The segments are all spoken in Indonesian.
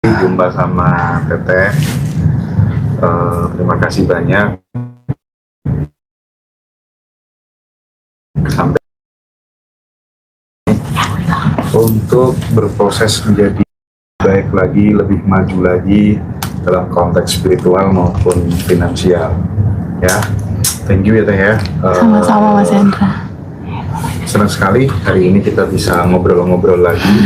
jumpa sama Teteh. Terima kasih banyak sampai untuk berproses menjadi baik lagi, lebih maju lagi dalam konteks spiritual maupun finansial. Ya, thank you ya Teh ya. Sama-sama Mas Hendra. Senang sekali hari ini kita bisa ngobrol-ngobrol lagi.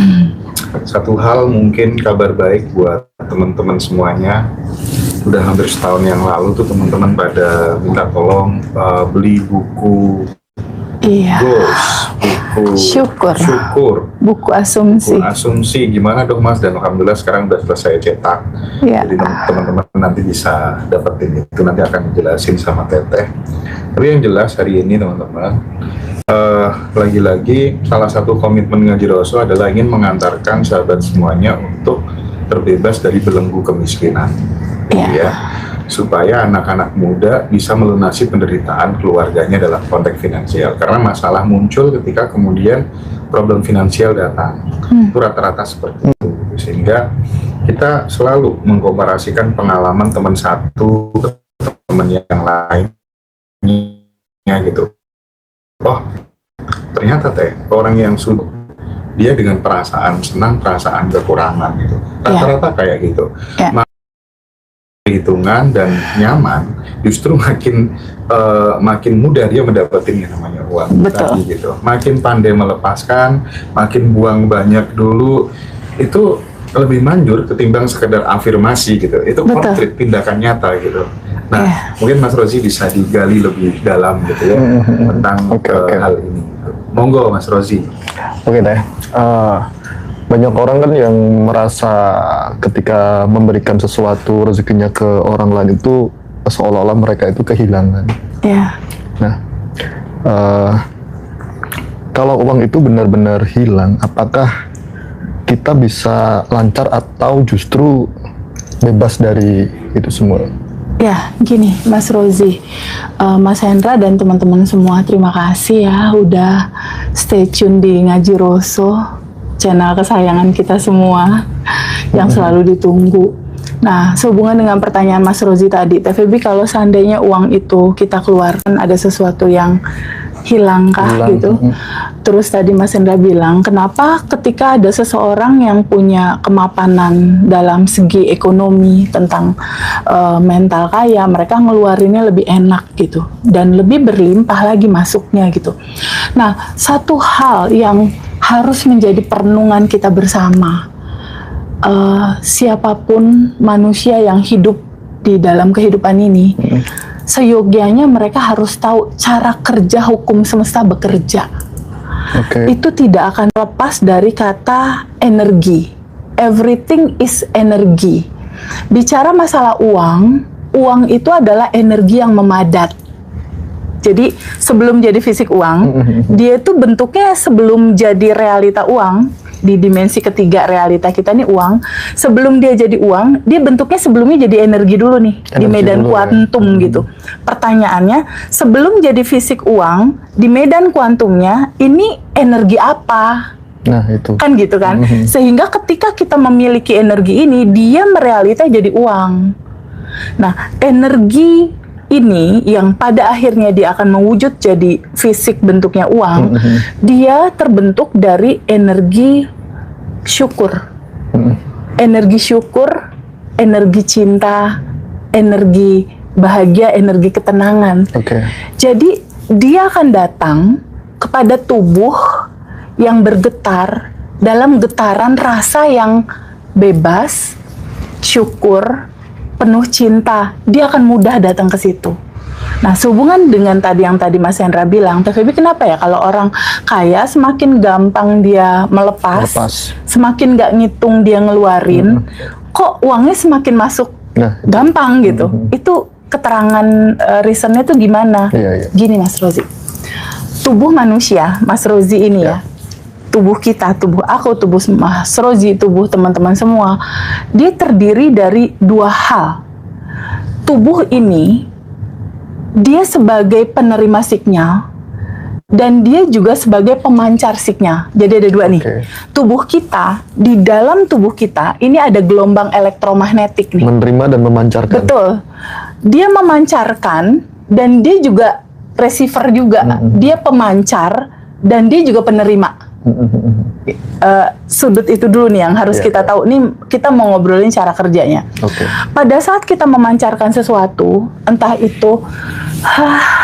Satu hal mungkin kabar baik buat teman-teman semuanya. Udah hampir setahun yang lalu tuh teman-teman pada minta tolong beli buku Goals, buku Syukur, buku asumsi gimana dong Mas, dan alhamdulillah sekarang udah selesai cetak. Jadi teman-teman nanti bisa dapetin itu, nanti akan dijelasin sama Teteh. Tapi yang jelas hari ini teman-teman, lagi-lagi salah satu komitmen Ngaji Rasul adalah ingin mengantarkan sahabat semuanya untuk terbebas dari belenggu kemiskinan, ya, supaya anak-anak muda bisa melunasi penderitaan keluarganya dalam konteks finansial. Karena masalah muncul ketika kemudian problem finansial datang. Itu rata-rata seperti itu. Sehingga kita selalu mengkomparasikan pengalaman teman satu ke teman yang lainnya gitu. Oh, ternyata Teh, orang yang sudah dia dengan perasaan senang, perasaan kekurangan gitu. Rata-rata kayak gitu. Hitungan dan nyaman, justru makin mudah dia mendapatkan yang namanya uang. Tadi gitu. Makin pandai melepaskan, makin buang banyak dulu, itu lebih manjur ketimbang sekedar afirmasi gitu. Itu konkret, tindakan nyata gitu. Nah, mungkin Mas Rozi bisa digali lebih dalam gitu ya tentang hal ini. Monggo Mas Rozi. Oke Teh. Banyak orang kan yang merasa ketika memberikan sesuatu rezekinya ke orang lain itu seolah-olah mereka itu kehilangan. Nah, kalau uang itu benar-benar hilang, apakah kita bisa lancar atau justru bebas dari itu semua? Ya, gini Mas Rozi, Mas Hendra dan teman-teman semua, terima kasih ya udah stay tune di Ngaji Roso, channel kesayangan kita semua yang selalu ditunggu. Nah, sehubungan dengan pertanyaan Mas Rozi tadi, TVB, kalau seandainya uang itu kita keluarkan ada sesuatu yang hilangkah gitu. Terus tadi Mas Hendra bilang, kenapa ketika ada seseorang yang punya kemapanan dalam segi ekonomi tentang mental kaya, mereka ngeluarinnya lebih enak gitu dan lebih berlimpah lagi masuknya gitu. Nah, satu hal yang harus menjadi perenungan kita bersama, siapapun manusia yang hidup di dalam kehidupan ini, seyogianya mereka harus tahu cara kerja hukum semesta bekerja. Itu tidak akan lepas dari kata energi. Everything is energi. Bicara masalah uang, uang itu adalah energi yang memadat. Jadi sebelum jadi fisik uang, dia itu bentuknya sebelum jadi realita uang, di dimensi ketiga realita kita nih uang, sebelum dia jadi uang, dia bentuknya sebelumnya jadi energi dulu nih, di medan kuantum gitu. Pertanyaannya, sebelum jadi fisik uang, di medan kuantumnya, ini energi apa? Nah itu. Kan gitu kan? Sehingga ketika kita memiliki energi ini, dia merealita jadi uang. Nah, energi ini yang pada akhirnya dia akan mewujud jadi fisik bentuknya uang, dia terbentuk dari energi syukur. Energi syukur, energi cinta, energi bahagia, energi ketenangan. Jadi dia akan datang kepada tubuh yang bergetar dalam getaran rasa yang bebas, syukur, penuh cinta, dia akan mudah datang ke situ. Nah, sehubungan dengan tadi yang tadi Mas Hendra bilang, TVB kenapa ya kalau orang kaya semakin gampang dia melepas. Semakin nggak ngitung dia ngeluarin, kok uangnya semakin masuk gampang gitu. Itu keterangan reasonnya tuh gimana? Gini Mas Rozi, tubuh manusia, Mas Rozi ini ya, tubuh kita, tubuh aku, tubuh Mas Rozi, tubuh teman-teman semua, dia terdiri dari dua hal. Tubuh ini, dia sebagai penerima signal, dan dia juga sebagai pemancar signal. Jadi ada dua nih. Tubuh kita, di dalam tubuh kita ini ada gelombang elektromagnetik nih. Menerima dan memancarkan. Betul. Dia memancarkan dan dia juga receiver juga. Dia pemancar dan dia juga penerima. Sudut itu dulu nih yang harus kita tahu. Nih kita mau ngobrolin cara kerjanya. Pada saat kita memancarkan sesuatu, entah itu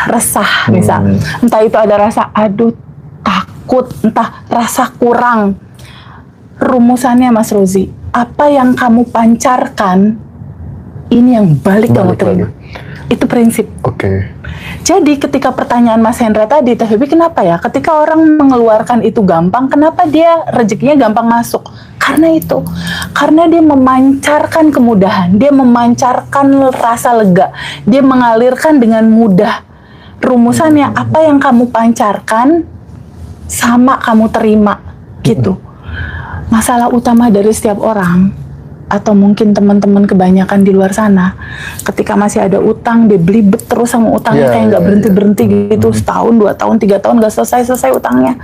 resah misal, entah itu ada rasa aduh takut, entah rasa kurang. Rumusannya Mas Rozi, apa yang kamu pancarkan ini yang balik kamu terima. Itu prinsip. Jadi ketika pertanyaan Mas Hendra tadi, Teh Febi, kenapa ya ketika orang mengeluarkan itu gampang, kenapa dia rezekinya gampang masuk? Karena itu, karena dia memancarkan kemudahan, dia memancarkan rasa lega, dia mengalirkan dengan mudah. Rumusannya apa yang kamu pancarkan sama kamu terima gitu. Masalah utama dari setiap orang, atau mungkin teman-teman kebanyakan di luar sana, ketika masih ada utang, dia belibet terus sama utangnya, kayak nggak berhenti-berhenti gitu, setahun, 2 tahun, 3 tahun nggak selesai-selesai utangnya.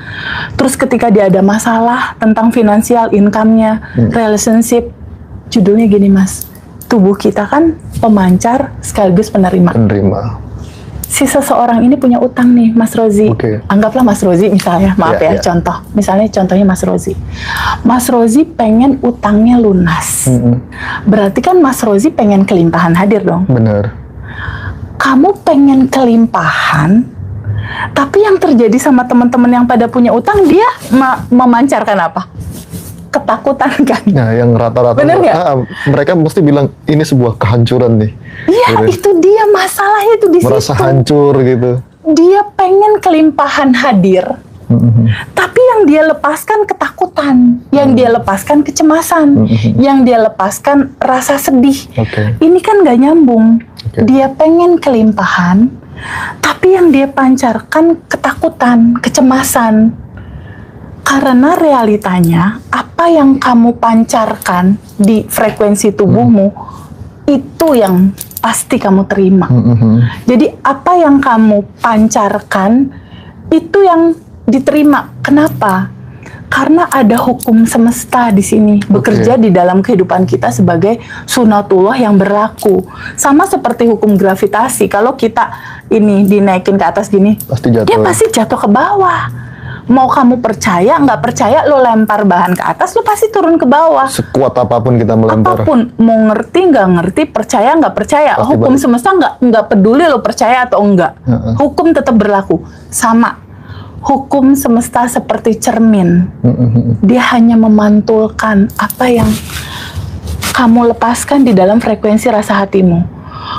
Terus ketika dia ada masalah tentang finansial, income-nya, relationship, judulnya gini Mas, tubuh kita kan pemancar sekaligus penerima. Si seseorang ini punya utang nih Mas Rozi, anggaplah Mas Rozi misalnya, maaf contoh, misalnya contohnya Mas Rozi. Mas Rozi pengen utangnya lunas, berarti kan Mas Rozi pengen kelimpahan hadir dong. Benar. Kamu pengen kelimpahan, tapi yang terjadi sama teman-teman yang pada punya utang, dia memancarkan apa? Ketakutan kan? Nah, yang rata-rata mereka mesti bilang ini sebuah kehancuran nih. Iya, itu dia masalahnya itu di situ. Merasa hancur gitu. Dia pengen kelimpahan hadir, tapi yang dia lepaskan ketakutan, yang dia lepaskan kecemasan, yang dia lepaskan rasa sedih. Ini kan nggak nyambung. Dia pengen kelimpahan, tapi yang dia pancarkan ketakutan, kecemasan. Karena realitanya, apa yang kamu pancarkan di frekuensi tubuhmu, itu yang pasti kamu terima. Jadi apa yang kamu pancarkan, itu yang diterima. Kenapa? Karena ada hukum semesta di sini, bekerja di dalam kehidupan kita sebagai sunatullah yang berlaku. Sama seperti hukum gravitasi, kalau kita ini dinaikin ke atas gini, dia pasti jatuh ke bawah. Mau kamu percaya, nggak percaya, lo lempar bahan ke atas, lo pasti turun ke bawah. Sekuat apapun kita melempar. Apapun, mau ngerti, nggak ngerti, percaya, nggak percaya. Pasti hukum semesta nggak peduli lo percaya atau enggak. Hukum tetap berlaku. Sama. Hukum semesta seperti cermin. Dia hanya memantulkan apa yang kamu lepaskan di dalam frekuensi rasa hatimu.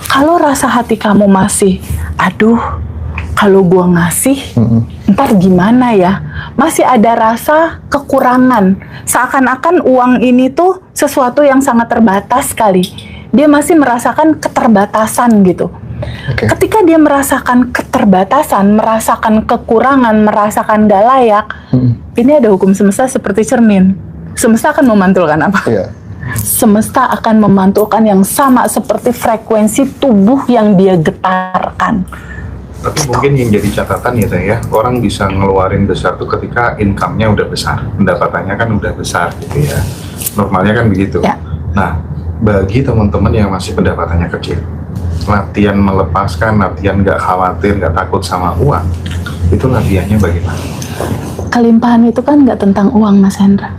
Kalau rasa hati kamu masih, aduh, kalau gua ngasih, ntar gimana ya? Masih ada rasa kekurangan. Seakan-akan uang ini tuh sesuatu yang sangat terbatas sekali. Dia masih merasakan keterbatasan gitu. Ketika dia merasakan keterbatasan, merasakan kekurangan, merasakan gak layak, ini ada hukum semesta seperti cermin. Semesta akan memantulkan apa? Semesta akan memantulkan yang sama seperti frekuensi tubuh yang dia getarkan. Tapi mungkin yang jadi catatan ya Teh ya, orang bisa ngeluarin besar tuh ketika income-nya udah besar, pendapatannya kan udah besar gitu ya. Normalnya kan begitu. Nah, bagi teman-teman yang masih pendapatannya kecil, latihan melepaskan, latihan nggak khawatir, nggak takut sama uang, itu latihannya bagaimana? Kelimpahan itu kan nggak tentang uang, Mas Hendra.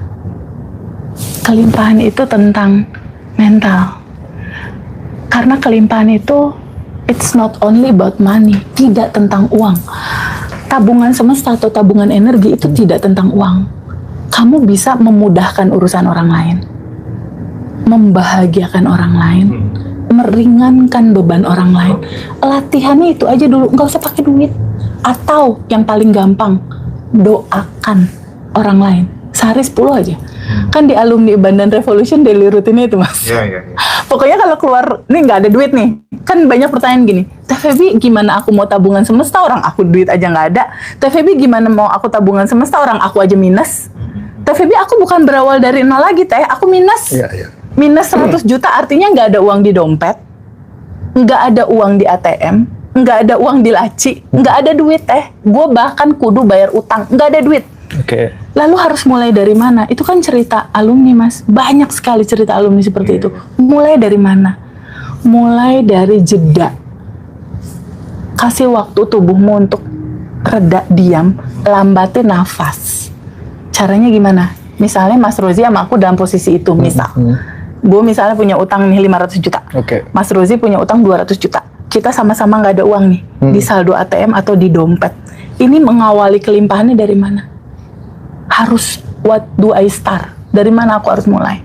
Kelimpahan itu tentang mental. Karena kelimpahan itu it's not only about money, tidak tentang uang. Tabungan semesta atau tabungan energi itu tidak tentang uang. Kamu bisa memudahkan urusan orang lain, membahagiakan orang lain, meringankan beban orang lain. Latihannya itu aja dulu, nggak usah pakai duit. Atau yang paling gampang, doakan orang lain. Sehari 10 aja. Kan di alumni Bandan Revolution daily routine itu, Mas. Iya. Pokoknya kalau keluar, nih nggak ada duit nih. Kan banyak pertanyaan gini, Teh Febi gimana aku mau tabungan semesta, orang aku duit aja nggak ada. Teh Febi gimana mau aku tabungan semesta, orang aku aja minus. Teh Febi aku bukan berawal dari nol lagi Teh, aku minus. Minus 100 juta artinya nggak ada uang di dompet, nggak ada uang di ATM, nggak ada uang di laci, nggak ada duit gue bahkan kudu bayar utang, nggak ada duit. Oke. Lalu harus mulai dari mana? Itu kan cerita alumni, Mas. Banyak sekali cerita alumni seperti itu. Mulai dari mana? Mulai dari jeda. Kasih waktu tubuhmu untuk reda, diam, lambatin nafas. Caranya gimana? Misalnya Mas Rozi sama aku dalam posisi itu, misal. Gue misalnya punya utang nih 500 juta. Mas Rozi punya utang 200 juta. Kita sama-sama nggak ada uang nih di saldo ATM atau di dompet. Ini mengawali kelimpahannya dari mana? Harus, what do I start? Dari mana aku harus mulai?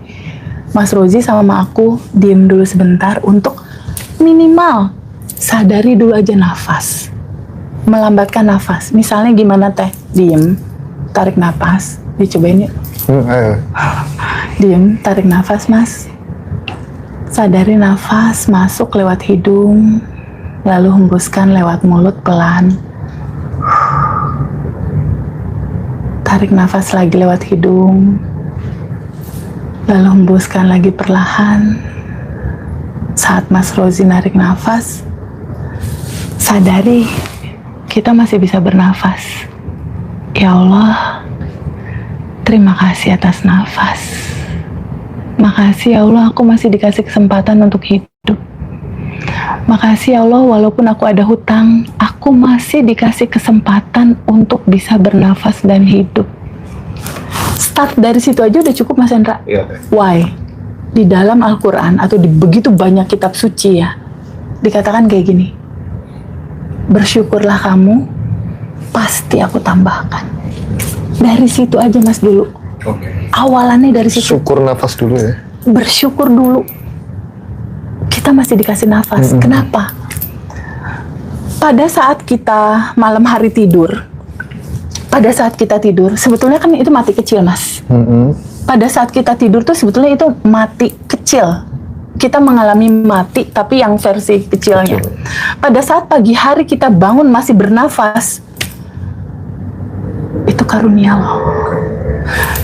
Mas Rozi sama aku diem dulu sebentar untuk minimal sadari dulu aja nafas. Melambatkan nafas. Misalnya gimana teh? Diem, tarik nafas. Dicobain yuk. Diem, tarik nafas, Mas. Sadari nafas masuk lewat hidung, lalu hembuskan lewat mulut pelan. Tarik nafas lagi lewat hidung, lalu hembuskan lagi perlahan. Saat Mas Rozi narik nafas, sadari kita masih bisa bernafas. Ya Allah, terima kasih atas nafas. Makasih ya Allah, aku masih dikasih kesempatan untuk hidup. Makasih ya Allah, walaupun aku ada hutang, aku masih dikasih kesempatan untuk bisa bernafas dan hidup. Start dari situ aja udah cukup, Mas Hendra. Why? Di dalam Al-Quran atau di begitu banyak kitab suci ya, dikatakan kayak gini, bersyukurlah kamu, pasti aku tambahkan. Dari situ aja, Mas, dulu. Awalannya dari situ. Syukur nafas dulu ya. Bersyukur dulu. Kita masih dikasih nafas. Kenapa? Pada saat kita malam hari tidur, pada saat kita tidur, sebetulnya kan itu mati kecil, Mas. Pada saat kita tidur tuh sebetulnya itu mati kecil. Kita mengalami mati, tapi yang versi kecilnya. Pada saat pagi hari kita bangun masih bernafas, itu karunia Allah.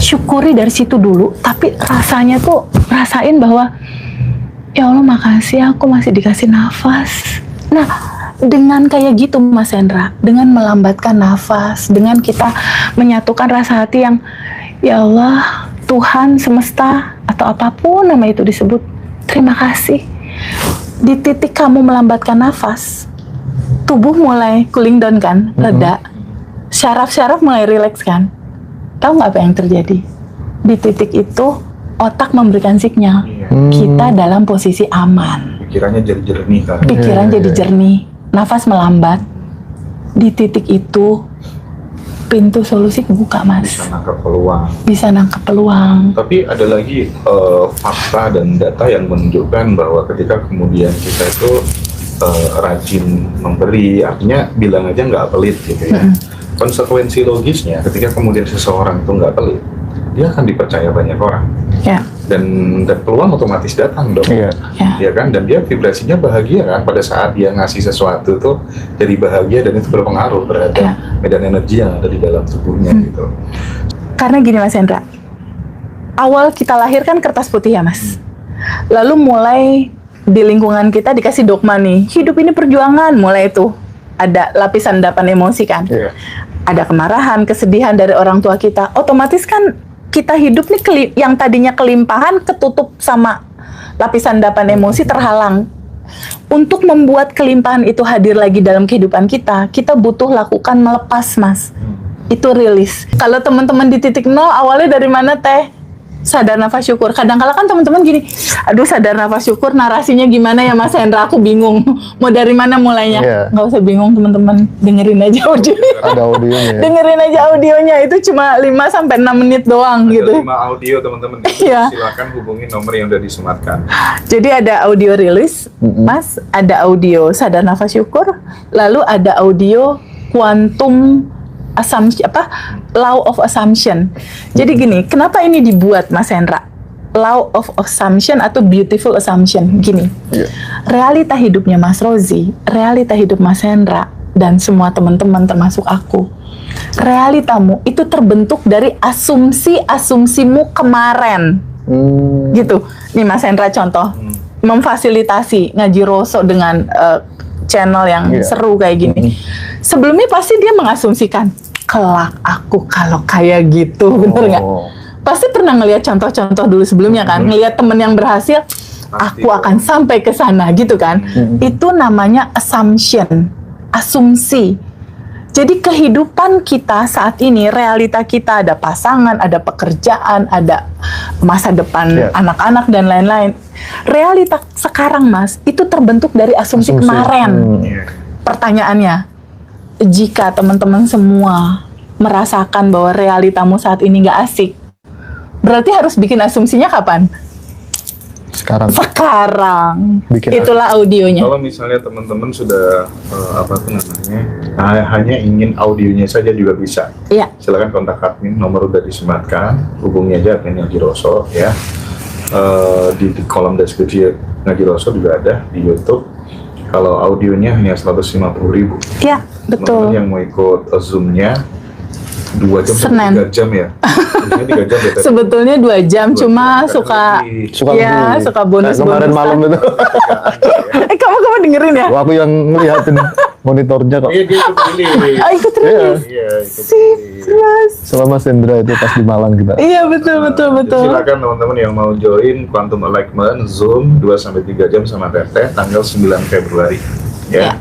Syukuri dari situ dulu, tapi rasanya tuh rasain bahwa ya Allah makasih aku masih dikasih nafas. Nah, dengan kayak gitu Mas Hendra, dengan melambatkan nafas, dengan kita menyatukan rasa hati yang ya Allah, Tuhan semesta atau apapun nama itu disebut, terima kasih. Di titik kamu melambatkan nafas, tubuh mulai cooling down kan, reda. Syaraf-syaraf mulai rileks kan. Tahu nggak apa yang terjadi? Di titik itu otak memberikan sinyal kita dalam posisi aman. Pikirannya jadi jernih kan? Pikiran jadi jernih, nafas melambat. Di titik itu pintu solusi kebuka, Mas. Bisa nangkep peluang. Bisa nangkep peluang. Tapi ada lagi fakta dan data yang menunjukkan bahwa ketika kemudian kita itu rajin memberi, artinya bilang aja nggak pelit gitu ya. Konsekuensi logisnya ketika kemudian seseorang itu nggak pelit, dia akan dipercaya banyak orang. Dan peluang otomatis datang dong. Ya kan, dan dia vibrasinya bahagia kan pada saat dia ngasih sesuatu tuh jadi bahagia, dan itu berpengaruh terhadap medan energi yang ada di dalam tubuhnya gitu. Karena gini Mas Hendra, awal kita lahir kan kertas putih ya Mas. Lalu mulai di lingkungan kita dikasih dogma nih, hidup ini perjuangan, mulai itu ada lapisan endapan emosi kan. Ada kemarahan, kesedihan dari orang tua kita, otomatis kan kita hidup nih yang tadinya kelimpahan ketutup sama lapisan endapan emosi, terhalang. Untuk membuat kelimpahan itu hadir lagi dalam kehidupan kita, kita butuh lakukan melepas, Mas. Itu rilis. Kalau teman-teman di titik nol, awalnya dari mana teh? Sadar nafas syukur. Kadang-kala kan teman-teman gini, aduh sadar nafas syukur narasinya gimana ya Mas Hendra, aku bingung. Mau dari mana mulainya? Nggak usah bingung teman-teman, dengerin aja audionya. Ada audionya. Dengerin aja audionya, itu cuma 5-6 menit doang. Ada gitu. 5 audio teman-teman. Silakan hubungi nomor yang udah disematkan. Jadi ada audio rilis, Mas, ada audio sadar nafas syukur, lalu ada audio quantum assumption, law of assumption. Jadi gini, kenapa ini dibuat Mas Hendra? Law of assumption atau beautiful assumption. Gini, realita hidupnya Mas Rozi, realita hidup Mas Hendra, dan semua teman-teman termasuk aku, realitamu itu terbentuk dari asumsi-asumsimu kemarin. Gitu. Nih Mas Hendra contoh, memfasilitasi ngaji rosok dengan channel yang seru kayak gini. Sebelumnya pasti dia mengasumsikan, kelak aku kalau kayak gitu, bener nggak? Pasti pernah ngelihat contoh-contoh dulu sebelumnya kan, ngelihat temen yang berhasil, aku akan sampai ke sana gitu kan. Itu namanya assumption, asumsi. Jadi kehidupan kita saat ini, realita kita ada pasangan, ada pekerjaan, ada masa depan anak-anak dan lain-lain. Realita sekarang Mas, itu terbentuk dari asumsi kemarin. Pertanyaannya, jika teman-teman semua merasakan bahwa realitamu saat ini nggak asik, berarti harus bikin asumsinya kapan? Sekarang. Itulah audionya. Kalau misalnya teman-teman sudah hanya ingin audionya saja juga bisa. Iya. Silakan kontak admin, nomor udah disematkan, hubungi aja admin Ngaji Roso ya. Di kolom deskripsi Ngaji Roso juga ada di YouTube. Kalau audionya hanya 150.000. Iya, betul. Teman-teman yang mau ikut Zoom-nya 2 jam Senin. 3 jam ya. 3 jam ya. Sebetulnya 2 jam, cuma suka bonus. Kemarin malam itu. Kamu dengerin ya? Aku yang ngeliatin monitornya kok. Iya, dia ikut pilih. Ikut terus. Iya, ikut Sipras. Selama Sendra itu pas di Malang kita. Iya, betul. Silakan teman-teman yang mau join Quantum Alignment Zoom 2-3 jam sama Teteh tanggal 9 Februari. Ya.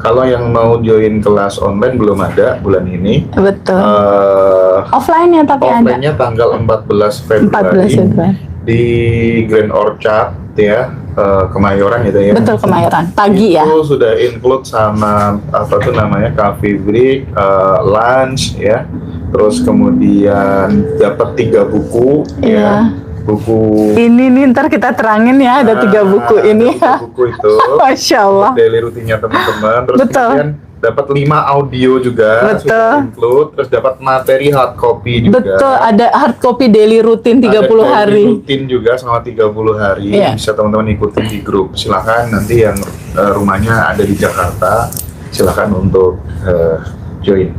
Kalau yang mau join kelas online belum ada bulan ini. Betul. Offline-nya tapi ada. Offline-nya tanggal 14 Februari. Di Grand Orchard ya, Kemayoran gitu ya. Betul, Kemayoran. Pagi ya. Itu sudah include sama coffee break, lunch ya. Terus kemudian dapat 3 buku ya. Buku ini nih ntar kita terangin ya, ada 3 buku ini ya. Buku itu. Masya Allah. Daily rutinnya teman-teman. Terus kemudian dapat 5 audio juga. Sudah include. Terus dapat materi hard copy juga. Betul, ada hard copy daily rutin 30 hari. Daily rutin juga selama 30 hari. Bisa teman-teman ikutin di grup. Silakan nanti yang rumahnya ada di Jakarta, silakan untuk join.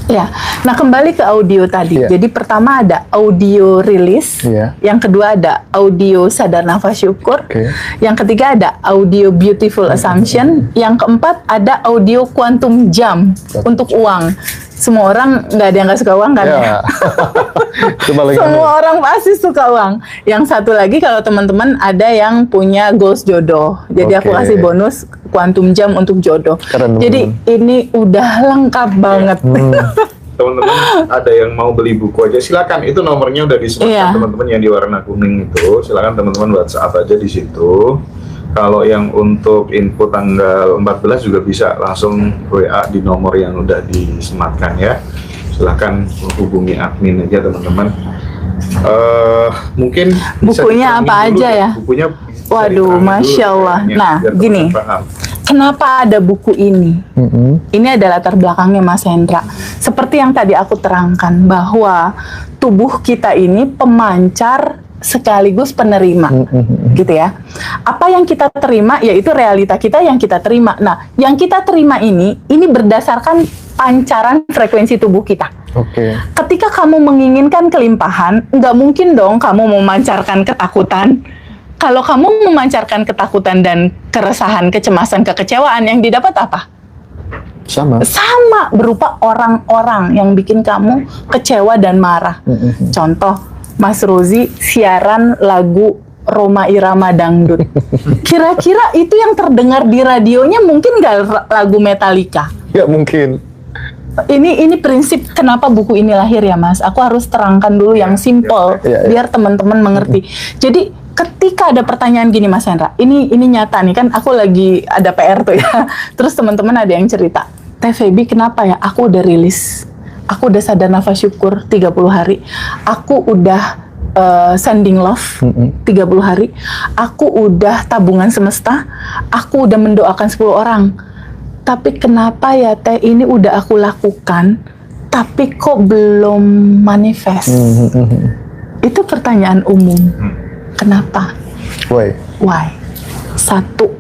Ya, nah kembali ke audio tadi. Jadi pertama ada audio rilis, yang kedua ada audio sadar nafas syukur, yang ketiga ada audio beautiful assumption, yang keempat ada audio quantum jam untuk uang. Semua orang nggak ada yang nggak suka uang kan ya? Semua orang pasti suka uang. Yang satu lagi kalau teman-teman ada yang punya goals jodoh, jadi aku kasih bonus quantum jam untuk jodoh. Jadi ini udah lengkap banget. Teman-teman ada yang mau beli buku aja silakan, itu nomornya udah disematkan teman-teman yang di warna kuning itu, silakan teman-teman WhatsApp aja di situ. Kalau yang untuk info tanggal 14 juga bisa langsung WA di nomor yang udah disematkan ya. Silakan hubungi admin aja teman-teman. Mungkin bukunya apa aja ya? Bukunya waduh, Masya Allah. Nah, gini. Kenapa ada buku ini? Ini ada latar belakangnya Mas Hendra. Seperti yang tadi aku terangkan bahwa tubuh kita ini pemancar sekaligus penerima, gitu ya. Apa yang kita terima, yaitu realita kita yang kita terima. Nah, yang kita terima ini berdasarkan pancaran frekuensi tubuh kita. Ketika kamu menginginkan kelimpahan, nggak mungkin dong kamu memancarkan ketakutan. Kalau kamu memancarkan ketakutan dan keresahan, kecemasan, kekecewaan, yang didapat apa? Sama, berupa orang-orang yang bikin kamu kecewa dan marah. Contoh, Mas Rozi siaran lagu Roma Irama Dangdut. Kira-kira itu yang terdengar di radionya mungkin nggak lagu Metallica? Ya mungkin. Ini prinsip kenapa buku ini lahir ya Mas. Aku harus terangkan dulu yang simple biar teman-teman mengerti. Jadi ketika ada pertanyaan gini Mas Hendra, ini nyata nih kan, aku lagi ada PR tuh ya. Terus teman-teman ada yang cerita, Teh Feby kenapa ya? Aku udah rilis. Aku udah sadar nafas syukur 30 hari. Aku udah sending love 30 hari. Aku udah tabungan semesta. Aku udah mendoakan 10 orang. Tapi kenapa ya Teh, ini udah aku lakukan, tapi kok belum manifest? Itu pertanyaan umum. Kenapa? Why? Satu,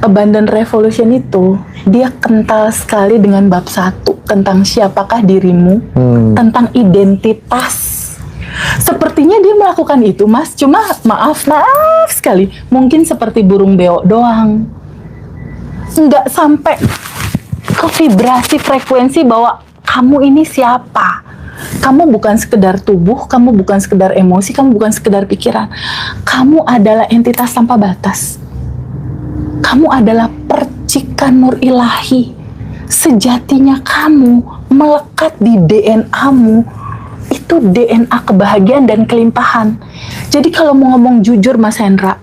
Abundant Revolution itu dia kental sekali dengan bab 1 tentang siapakah dirimu, tentang identitas. Sepertinya dia melakukan itu Mas, cuma maaf sekali, mungkin seperti burung beo doang. nggak sampai ke vibrasi frekuensi bahwa kamu ini siapa. Kamu bukan sekedar tubuh, kamu bukan sekedar emosi, kamu bukan sekedar pikiran. Kamu adalah entitas tanpa batas. Kamu adalah percikan nur ilahi. Sejatinya kamu melekat di DNA-mu. Itu DNA kebahagiaan dan kelimpahan. Jadi kalau mau ngomong jujur Mas Hendra,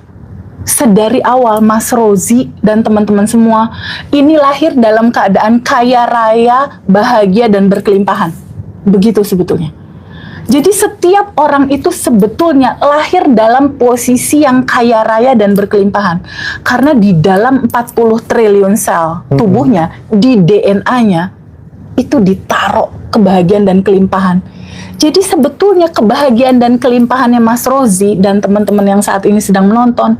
sedari awal Mas Rozi dan teman-teman semua ini lahir dalam keadaan kaya raya, bahagia dan berkelimpahan. Begitu sebetulnya. Jadi setiap orang itu sebetulnya lahir dalam posisi yang kaya raya dan berkelimpahan. Karena di dalam 40 triliun sel tubuhnya, di DNA-nya, itu ditaruh kebahagiaan dan kelimpahan. Jadi sebetulnya kebahagiaan dan kelimpahannya Mas Rozi dan teman-teman yang saat ini sedang menonton,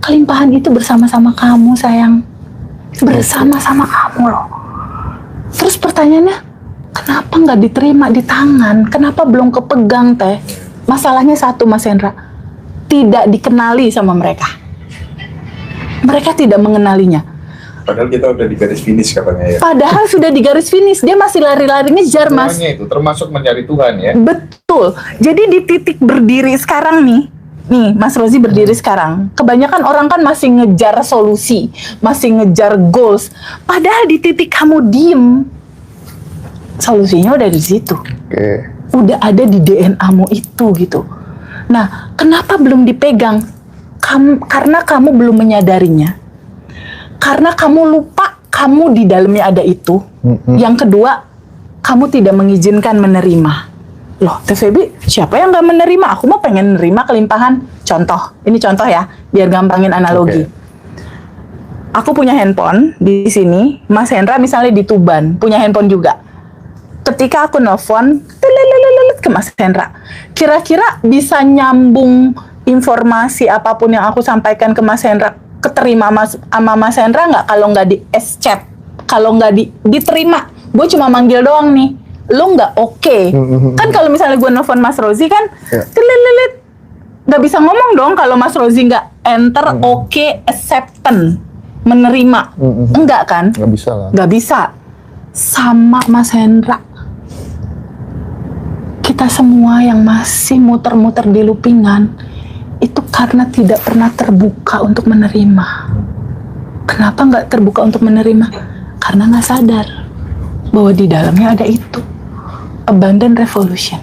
kelimpahan itu bersama-sama kamu sayang. Bersama-sama kamu loh. Terus pertanyaannya, kenapa nggak diterima di tangan? Kenapa belum kepegang teh? Masalahnya satu Mas Hendra, tidak dikenali sama mereka. Mereka tidak mengenalinya. Padahal kita udah di garis finish katanya ya. Padahal sudah di garis finish, dia masih lari-lari ngejar Mas. Semuanya itu termasuk mencari Tuhan ya. Betul. Jadi di titik berdiri sekarang nih Mas Rozi berdiri sekarang. Kebanyakan orang kan masih ngejar solusi, masih ngejar goals. Padahal di titik kamu diem, solusinya udah di situ. Oke. Udah ada di DNA-mu itu gitu. Nah, kenapa belum dipegang? Karena kamu belum menyadarinya. Karena kamu lupa kamu di dalamnya ada itu. Yang kedua, kamu tidak mengizinkan menerima. Loh, TVB, siapa yang gak menerima? Aku mah pengen menerima kelimpahan. Contoh, ini contoh ya, biar gampangin analogi. Aku punya handphone di sini, Mas Hendra misalnya di Tuban, punya handphone juga. Ketika aku nelfon ke Mas Hendra, kira-kira bisa nyambung informasi apapun yang aku sampaikan ke Mas Hendra, keterima sama Mas Hendra nggak kalau nggak di chat, kalau nggak diterima, gue cuma manggil doang nih, lo nggak oke. Kan kalau misalnya gue nelfon Mas Rozi kan, nggak bisa ngomong dong kalau Mas Rozi nggak enter oke, acceptance, menerima, enggak kan? Nggak bisa lah. Nggak bisa. Sama Mas Hendra, kita semua yang masih muter-muter di loopingan itu karena tidak pernah terbuka untuk menerima. Kenapa nggak terbuka untuk menerima? Karena nggak sadar bahwa di dalamnya ada itu, abundant revolution.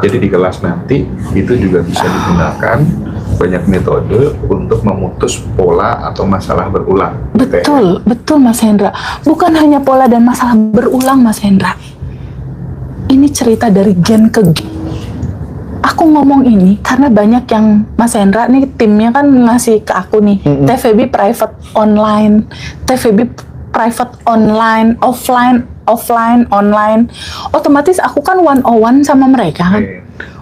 Jadi di kelas nanti itu juga bisa digunakan banyak metode untuk memutus pola atau masalah berulang. Betul, betul Mas Hendra. Bukan hanya pola dan masalah berulang Mas Hendra. Ini cerita dari gen ke gen. Aku ngomong ini karena banyak yang Mas Hendra nih timnya kan ngasih ke aku nih, TVB private online, TVB private online, offline, online. Otomatis aku kan one-on-one sama mereka kan.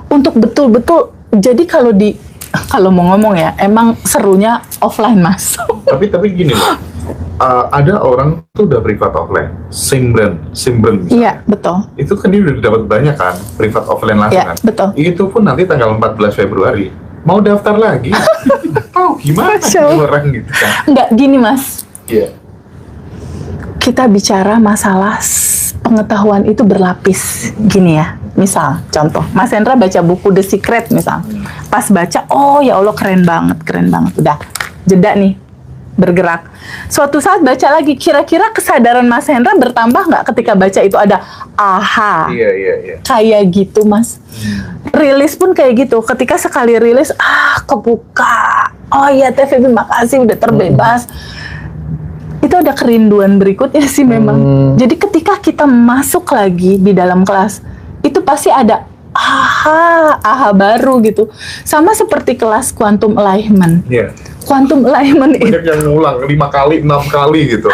Untuk betul-betul, jadi kalau mau ngomong ya, emang serunya offline Mas. Tapi gini loh, ada orang tuh udah privat offline, Simbrand Iya, betul. itu kan dia udah dapat banyak kan, privat offline langsung Iya, kan. betul. Itu pun nanti tanggal 14 Februari mau daftar lagi. Tahu gimana orang gitu kan. Enggak, gini Mas. Iya. Kita bicara masalah pengetahuan itu berlapis. Gini ya, misal, contoh, Mas Hendra baca buku The Secret misal. Pas baca, oh ya Allah keren banget. Udah, jeda nih, bergerak. Suatu saat baca lagi, kira-kira kesadaran Mas Hendra bertambah nggak ketika baca itu ada aha. Iya. Kayak gitu Mas. Rilis pun kayak gitu. Ketika sekali rilis, kebuka. Oh iya TVB makasih udah terbebas. Itu ada kerinduan berikutnya sih memang. Jadi ketika kita masuk lagi di dalam kelas, itu pasti ada aha baru gitu. Sama seperti kelas quantum alignment. Iya. Quantum alignment itu Banyak yang ngulang 5 kali, 6 kali gitu.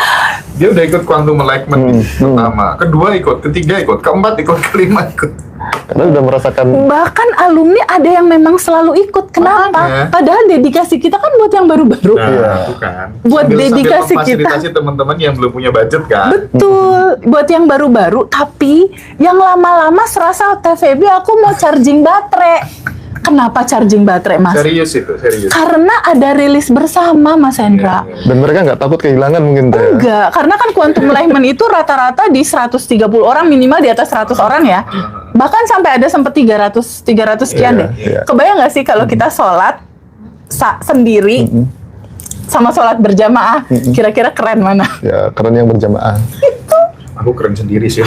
Dia udah ikut quantum alignment pertama, kedua ikut, ketiga ikut, keempat ikut, kelima ikut. Karena udah merasakan. bahkan alumni ada yang memang selalu ikut. Kenapa? Makanya. Padahal dedikasi kita kan buat yang baru-baru. Nah, itu kan. Buat dedikasi kita. Memfasilitasi teman-teman yang belum punya budget kan. Betul, buat yang baru-baru, tapi yang lama-lama serasa TVB aku mau charging baterai. Kenapa charging baterai, Mas? Serius itu, serius. Karena ada rilis bersama, Mas Hendra. Dan mereka nggak takut kehilangan mungkin Teh. Enggak, karena kan quantum alignment itu rata-rata di 130 orang, minimal di atas 100 orang ya. Bahkan sampai ada sempat 300 sekian deh. Kebayang nggak sih kalau kita sholat sendiri sama sholat berjamaah, kira-kira keren mana? Ya, keren yang berjamaah. Aku keren sendiri sih.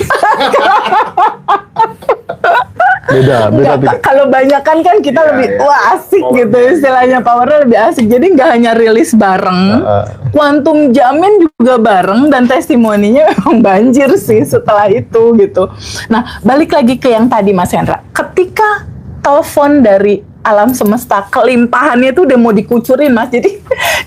Beda Enggak, kalau banyak kan kita lebih wah asik power gitu istilahnya, powernya lebih asik. Jadi nggak hanya rilis bareng, kuantum jamin juga bareng, dan testimoninya memang banjir sih setelah itu gitu. Nah, balik lagi ke yang tadi Mas Hendra, ketika telepon dari alam semesta, kelimpahannya itu udah mau dikucurin Mas.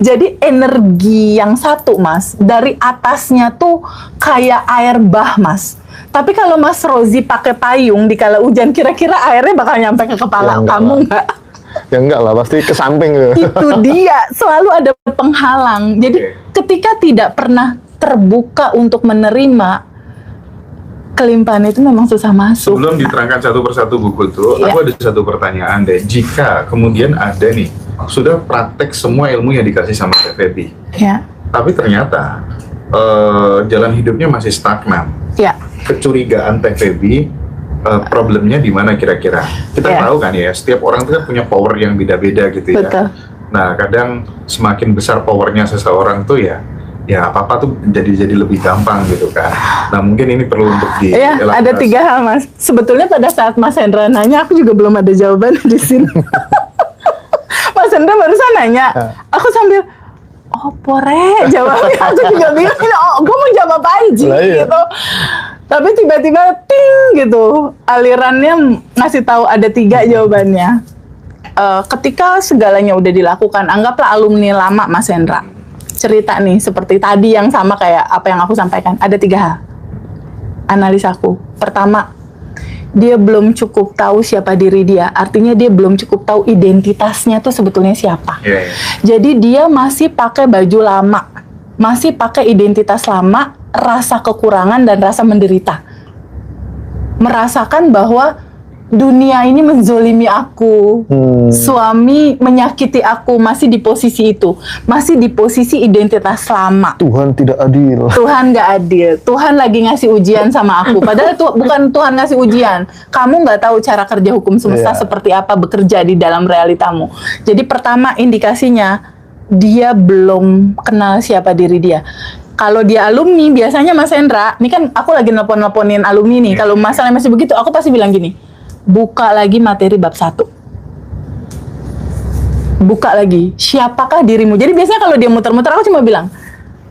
Jadi energi yang satu Mas, dari atasnya tuh kayak air bah Mas. Tapi kalau Mas Rozi pakai payung di kala hujan, kira-kira airnya bakal nyampe ke kepala kamu nggak? Ya enggak lah, pasti ke samping. Itu dia, selalu ada penghalang. Jadi ketika tidak pernah terbuka untuk menerima, kelimpahan itu memang susah masuk. Sebelum diterangkan satu persatu buku itu, aku ada satu pertanyaan deh. Jika kemudian ada nih, sudah praktek semua ilmu yang dikasih sama Teh Febi, tapi ternyata jalan hidupnya masih stagnan. Kecurigaan Teh Febi, problemnya di mana kira-kira? Kita tahu kan ya, setiap orang itu kan punya power yang beda-beda gitu ya. Betul. Nah, kadang semakin besar powernya seseorang tuh ya apa-apa tuh jadi lebih gampang gitu kan. Nah, mungkin ini perlu untuk dielaborasi. Ada 3 hal Mas. Sebetulnya pada saat Mas Hendra nanya, aku juga belum ada jawaban di sini. Mas Hendra barusan nanya, aku sambil pore jawabnya. Aku juga bingung, gue mau jawab apa aja gitu. Tapi tiba-tiba ting gitu, alirannya ngasih tahu ada 3 jawabannya. Ketika segalanya udah dilakukan, anggaplah alumni lama Mas Hendra cerita nih seperti tadi yang sama kayak apa yang aku sampaikan. Ada 3 hal analisaku. Pertama, dia belum cukup tahu siapa diri dia. Artinya dia belum cukup tahu identitasnya tuh sebetulnya siapa. Jadi dia masih pakai baju lama, masih pakai identitas lama, rasa kekurangan dan rasa menderita. Merasakan bahwa dunia ini menzolimi aku, suami menyakiti aku, masih di posisi itu, masih di posisi identitas lama. Tuhan tidak adil. Tuhan nggak adil. Tuhan lagi ngasih ujian sama aku. Padahal bukan Tuhan ngasih ujian. Kamu nggak tahu cara kerja hukum semesta seperti apa bekerja di dalam realitamu. Jadi pertama indikasinya dia belum kenal siapa diri dia. Kalau dia alumni, biasanya Mas Hendra, ini kan aku lagi nelpon-nelponin alumni nih. Kalau masalah masih begitu, aku pasti bilang gini, buka lagi materi bab 1. Buka lagi, siapakah dirimu? Jadi biasanya kalau dia muter-muter, aku cuma bilang,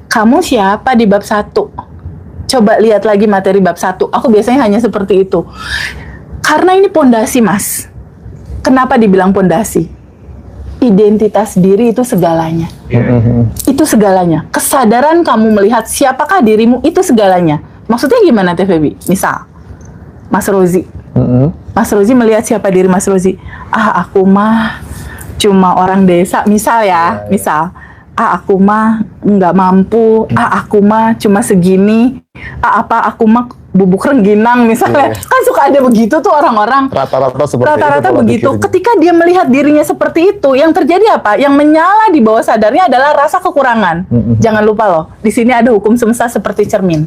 kamu siapa di bab 1? Coba lihat lagi materi bab 1. Aku biasanya hanya seperti itu. Karena ini pondasi, Mas. Kenapa dibilang pondasi? Identitas diri itu segalanya. Itu segalanya. Kesadaran kamu melihat siapakah dirimu itu segalanya. Maksudnya gimana Teh Febi? Misal, Mas Rozi. Mas Rozi melihat siapa diri Mas Rozi. Aku mah cuma orang desa, misal ya. Misal, aku mah nggak mampu. Aku mah cuma segini. Aku mah bubuk rengginang misalnya. Kan suka ada begitu tuh orang-orang. Rata-rata seperti itu. Rata-rata begitu. Ketika dia melihat dirinya seperti itu, yang terjadi apa? Yang menyala di bawah sadarnya adalah rasa kekurangan. Jangan lupa loh, di sini ada hukum semesta seperti cermin.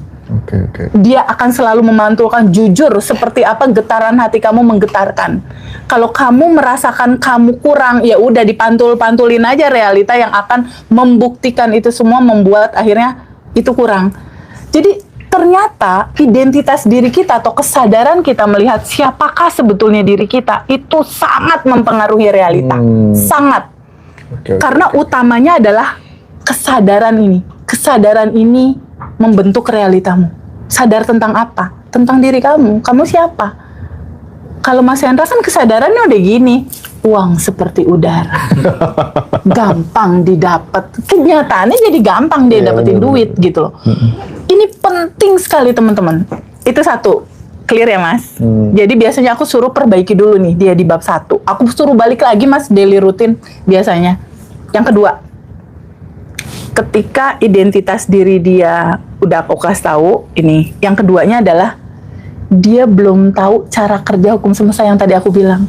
Dia akan selalu memantulkan jujur seperti apa getaran hati kamu menggetarkan. Kalau kamu merasakan kamu kurang, ya udah dipantul-pantulin aja realita yang akan membuktikan itu semua, membuat akhirnya itu kurang. Jadi ternyata identitas diri kita atau kesadaran kita melihat siapakah sebetulnya diri kita itu sangat mempengaruhi realita. Sangat. Karena utamanya adalah kesadaran ini. Kesadaran ini membentuk realitamu. Sadar tentang apa? Tentang diri kamu. Kamu siapa? Kalau Mas Hendra kan kesadarannya udah gini. Uang seperti udara. Gampang didapat. Kenyataannya jadi gampang dia dapetin duit gitu loh. Ini penting sekali teman-teman. Itu 1. Clear ya Mas? Jadi biasanya aku suruh perbaiki dulu nih dia di bab 1. Aku suruh balik lagi Mas daily rutin biasanya. Yang kedua, ketika identitas diri dia udah aku kasih tahu ini, yang keduanya adalah dia belum tahu cara kerja hukum semesta yang tadi aku bilang.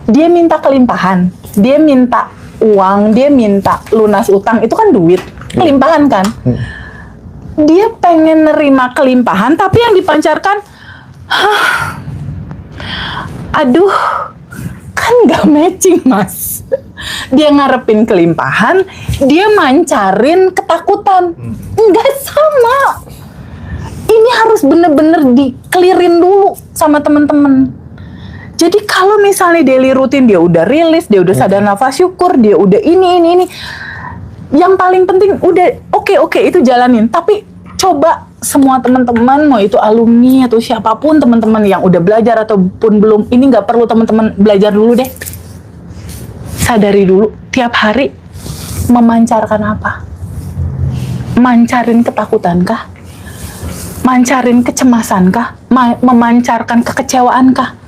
Dia minta kelimpahan, dia minta uang, dia minta lunas utang, itu kan duit, kelimpahan kan. Dia pengen nerima kelimpahan, tapi yang dipancarkan, aduh, kan nggak matching mas. Dia ngarepin kelimpahan, dia mancarin ketakutan, nggak sama. Ini harus bener-bener dikelirin dulu sama temen-temen. Jadi kalau misalnya daily rutin dia udah rilis, dia udah sadar nafas syukur, dia udah ini. Yang paling penting udah oke itu jalanin. Tapi coba semua teman-teman, mau itu alumni atau siapapun teman-teman yang udah belajar ataupun belum, ini nggak perlu teman-teman belajar dulu deh. Sadari dulu tiap hari memancarkan apa? Mancarin ketakutan kah? Mancarin kecemasan kah? Memancarkan kekecewaan kah?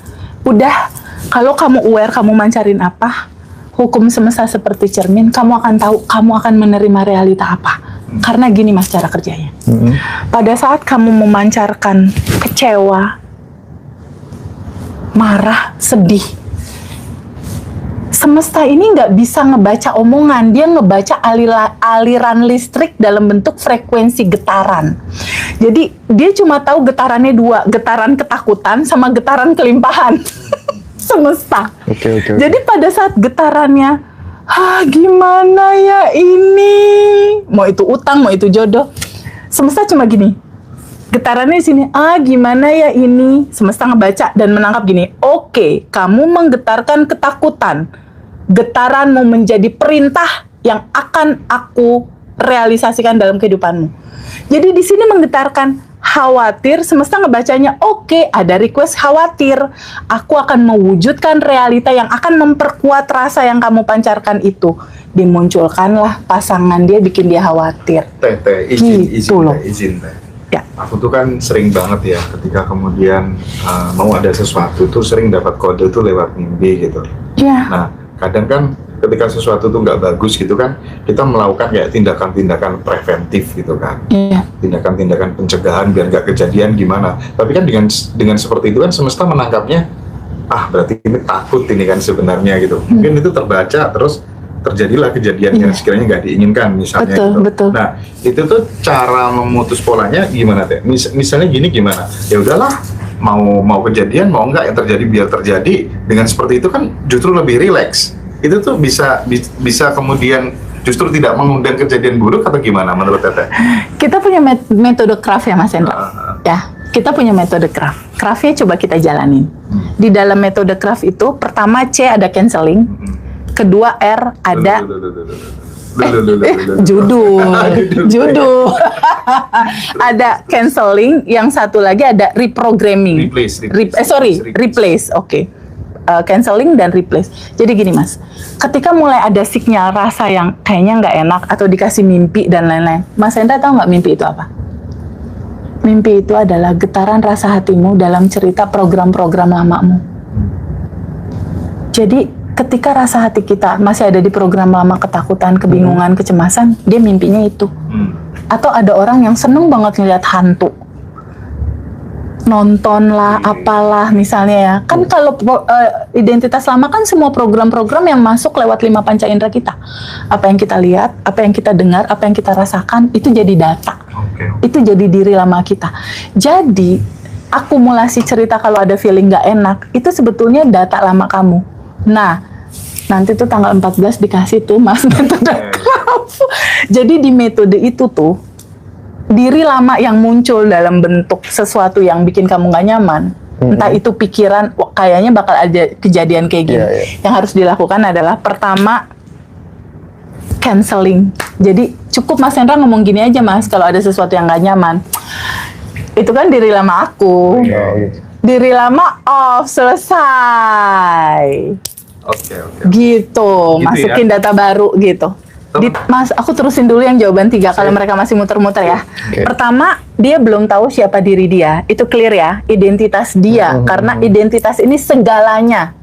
Udah, kalau kamu aware kamu mancarin apa, hukum semesta seperti cermin, kamu akan tahu kamu akan menerima realita apa. Karena gini mas cara kerjanya. Pada saat kamu memancarkan kecewa, marah, sedih, semesta ini nggak bisa ngebaca omongan, dia ngebaca aliran listrik dalam bentuk frekuensi getaran. Jadi dia cuma tahu getarannya dua, getaran ketakutan sama getaran kelimpahan. Semesta. Okay. Jadi pada saat getarannya, gimana ya ini, mau itu utang, mau itu jodoh, semesta cuma gini. Getarannya di sini, gimana ya ini, semesta ngebaca dan menangkap gini. Oke, kamu menggetarkan ketakutan. Getaranmu menjadi perintah yang akan aku realisasikan dalam kehidupanmu. Jadi di sini menggetarkan khawatir, semesta ngebacanya oke, ada request khawatir. Aku akan mewujudkan realita yang akan memperkuat rasa yang kamu pancarkan itu. Dimunculkanlah pasangan dia, bikin dia khawatir. Izin. Ya. Aku tuh kan sering banget ya ketika kemudian mau ada sesuatu tuh sering dapat kode tuh lewat mimpi gitu. Iya. Nah, kadang kan ketika sesuatu tuh nggak bagus gitu kan, kita melakukan kayak tindakan-tindakan preventif gitu kan. Iya. Tindakan-tindakan pencegahan biar nggak kejadian gimana. Tapi kan dengan seperti itu kan semesta menangkapnya, berarti ini takut ini kan sebenarnya gitu. Mungkin itu terbaca terus terjadilah kejadian yang sekiranya nggak diinginkan misalnya. Betul. Nah itu tuh cara memutus polanya gimana teh? Misalnya gini gimana? Ya udahlah, mau kejadian mau nggak yang terjadi biar terjadi. Dengan seperti itu kan justru lebih rileks. Itu tuh bisa kemudian justru tidak mengundang kejadian buruk atau gimana menurut Teteh? Kita punya metode craft ya Mas Hendra. Ya, kita punya metode craft. Craftnya coba kita jalanin. Di dalam metode craft itu pertama C ada canceling, kedua R ada judul. Ada canceling, yang satu lagi ada reprogramming. Replace. Oke. Canceling dan replace. Jadi gini mas, ketika mulai ada sinyal rasa yang kayaknya nggak enak atau dikasih mimpi dan lain-lain, Mas Hendra tahu nggak mimpi itu apa? Mimpi itu adalah getaran rasa hatimu dalam cerita program-program lamamu. Jadi ketika rasa hati kita masih ada di program lama, ketakutan, kebingungan, kecemasan, dia mimpinya itu. Atau ada orang yang seneng banget ngeliat hantu, nonton lah, apalah misalnya ya. Kan kalau identitas lama kan semua program-program yang masuk lewat 5 panca indera kita. Apa yang kita lihat, apa yang kita dengar, apa yang kita rasakan, itu jadi data. Itu jadi diri lama kita. Jadi akumulasi cerita kalau ada feeling gak enak, itu sebetulnya data lama kamu. Nah, nanti tuh tanggal 14 dikasih tuh mas metode craft. Jadi di metode itu tuh, diri lama yang muncul dalam bentuk sesuatu yang bikin kamu gak nyaman, entah itu pikiran, kayaknya bakal ada kejadian kayak gini. Yang harus dilakukan adalah pertama, canceling. Jadi cukup Mas Hendra ngomong gini aja mas, kalau ada sesuatu yang gak nyaman, itu kan diri lama aku. Diri lama off, selesai. Gitu, masukin data baru gitu. Mas, aku terusin dulu yang jawaban 3 kalau mereka masih muter-muter ya. Pertama, dia belum tahu siapa diri dia. Itu clear ya, identitas dia. Karena identitas ini segalanya.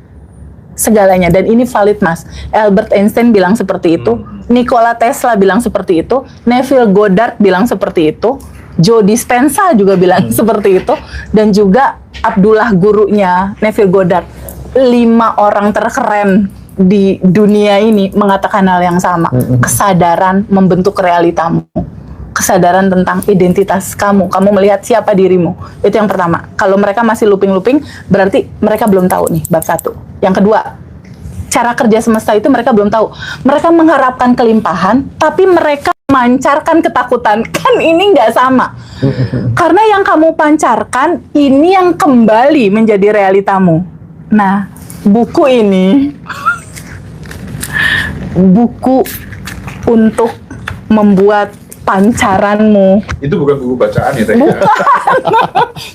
Dan ini valid mas. Albert Einstein bilang seperti itu. Nikola Tesla bilang seperti itu. Neville Goddard bilang seperti itu. Joe Dispenza juga bilang seperti itu. Dan juga Abdullah gurunya Neville Goddard, 5 orang terkeren di dunia ini mengatakan hal yang sama. Kesadaran membentuk realitamu, kesadaran tentang identitas kamu melihat siapa dirimu, itu yang pertama. Kalau mereka masih looping, berarti mereka belum tahu nih bab 1. Yang kedua, cara kerja semesta itu mereka belum tahu. Mereka mengharapkan kelimpahan, tapi mereka memancarkan ketakutan. Kan ini nggak sama. Karena yang kamu pancarkan, ini yang kembali menjadi realitamu. Nah, buku ini, buku untuk membuat pancaranmu. Itu bukan buku bacaan ya, Teh?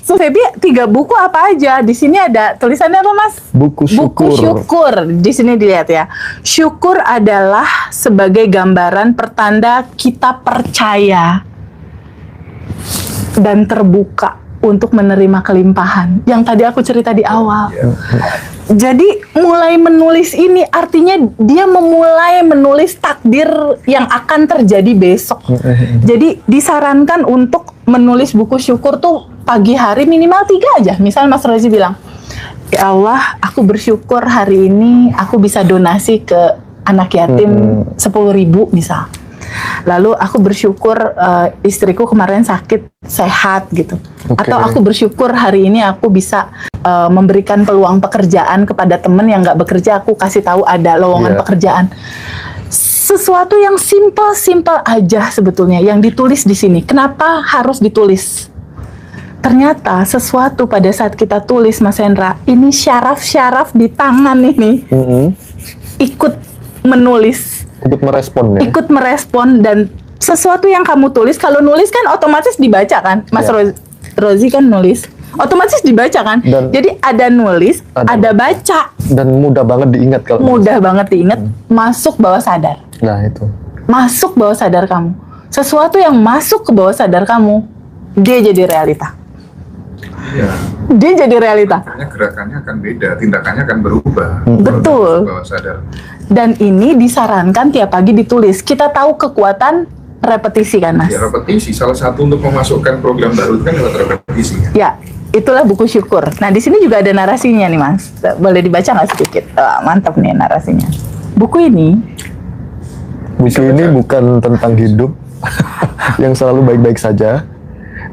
So, Febi, 3 buku apa aja? Di sini ada tulisannya apa, Mas? Buku syukur. Buku syukur. Di sini dilihat ya. Syukur adalah sebagai gambaran pertanda kita percaya dan terbuka untuk menerima kelimpahan. Yang tadi aku cerita di awal. Jadi mulai menulis ini artinya dia memulai menulis takdir yang akan terjadi besok. Jadi disarankan untuk menulis buku syukur tuh pagi hari minimal 3 aja. Misal Mas Rozi bilang, ya Allah, aku bersyukur hari ini aku bisa donasi ke anak yatim 10.000 misal. Lalu aku bersyukur istriku kemarin sakit sehat gitu. Atau aku bersyukur hari ini aku bisa memberikan peluang pekerjaan kepada teman yang nggak bekerja, aku kasih tahu ada lowongan pekerjaan. Sesuatu yang simple aja sebetulnya yang ditulis di sini. Kenapa harus ditulis? Ternyata sesuatu pada saat kita tulis, Mas Hendra, ini syaraf-syaraf di tangan ini ikut menulis, ikut merespon, dan sesuatu yang kamu tulis, kalau nulis kan otomatis dibaca kan, Mas Rozi kan nulis, otomatis dibaca kan, jadi ada nulis, ada baca, dan mudah banget diingat kalau mudah banget diingat, masuk bawah sadar. Nah itu, masuk bawah sadar kamu, sesuatu yang masuk ke bawah sadar kamu, dia jadi realita. Iya. Dia jadi realita. Makanya gerakannya akan beda, tindakannya akan berubah. Betul. Bawah sadar. Dan ini disarankan tiap pagi ditulis. Kita tahu kekuatan repetisi kan, Mas? Ya, repetisi. Salah satu untuk memasukkan program baru itu kan lewat repetisi. Ya, itulah buku syukur. Nah, di sini juga ada narasinya nih, Mas. Boleh dibaca nggak sedikit? Mantap nih narasinya. Buku ini bukan tentang hidup yang selalu baik-baik saja.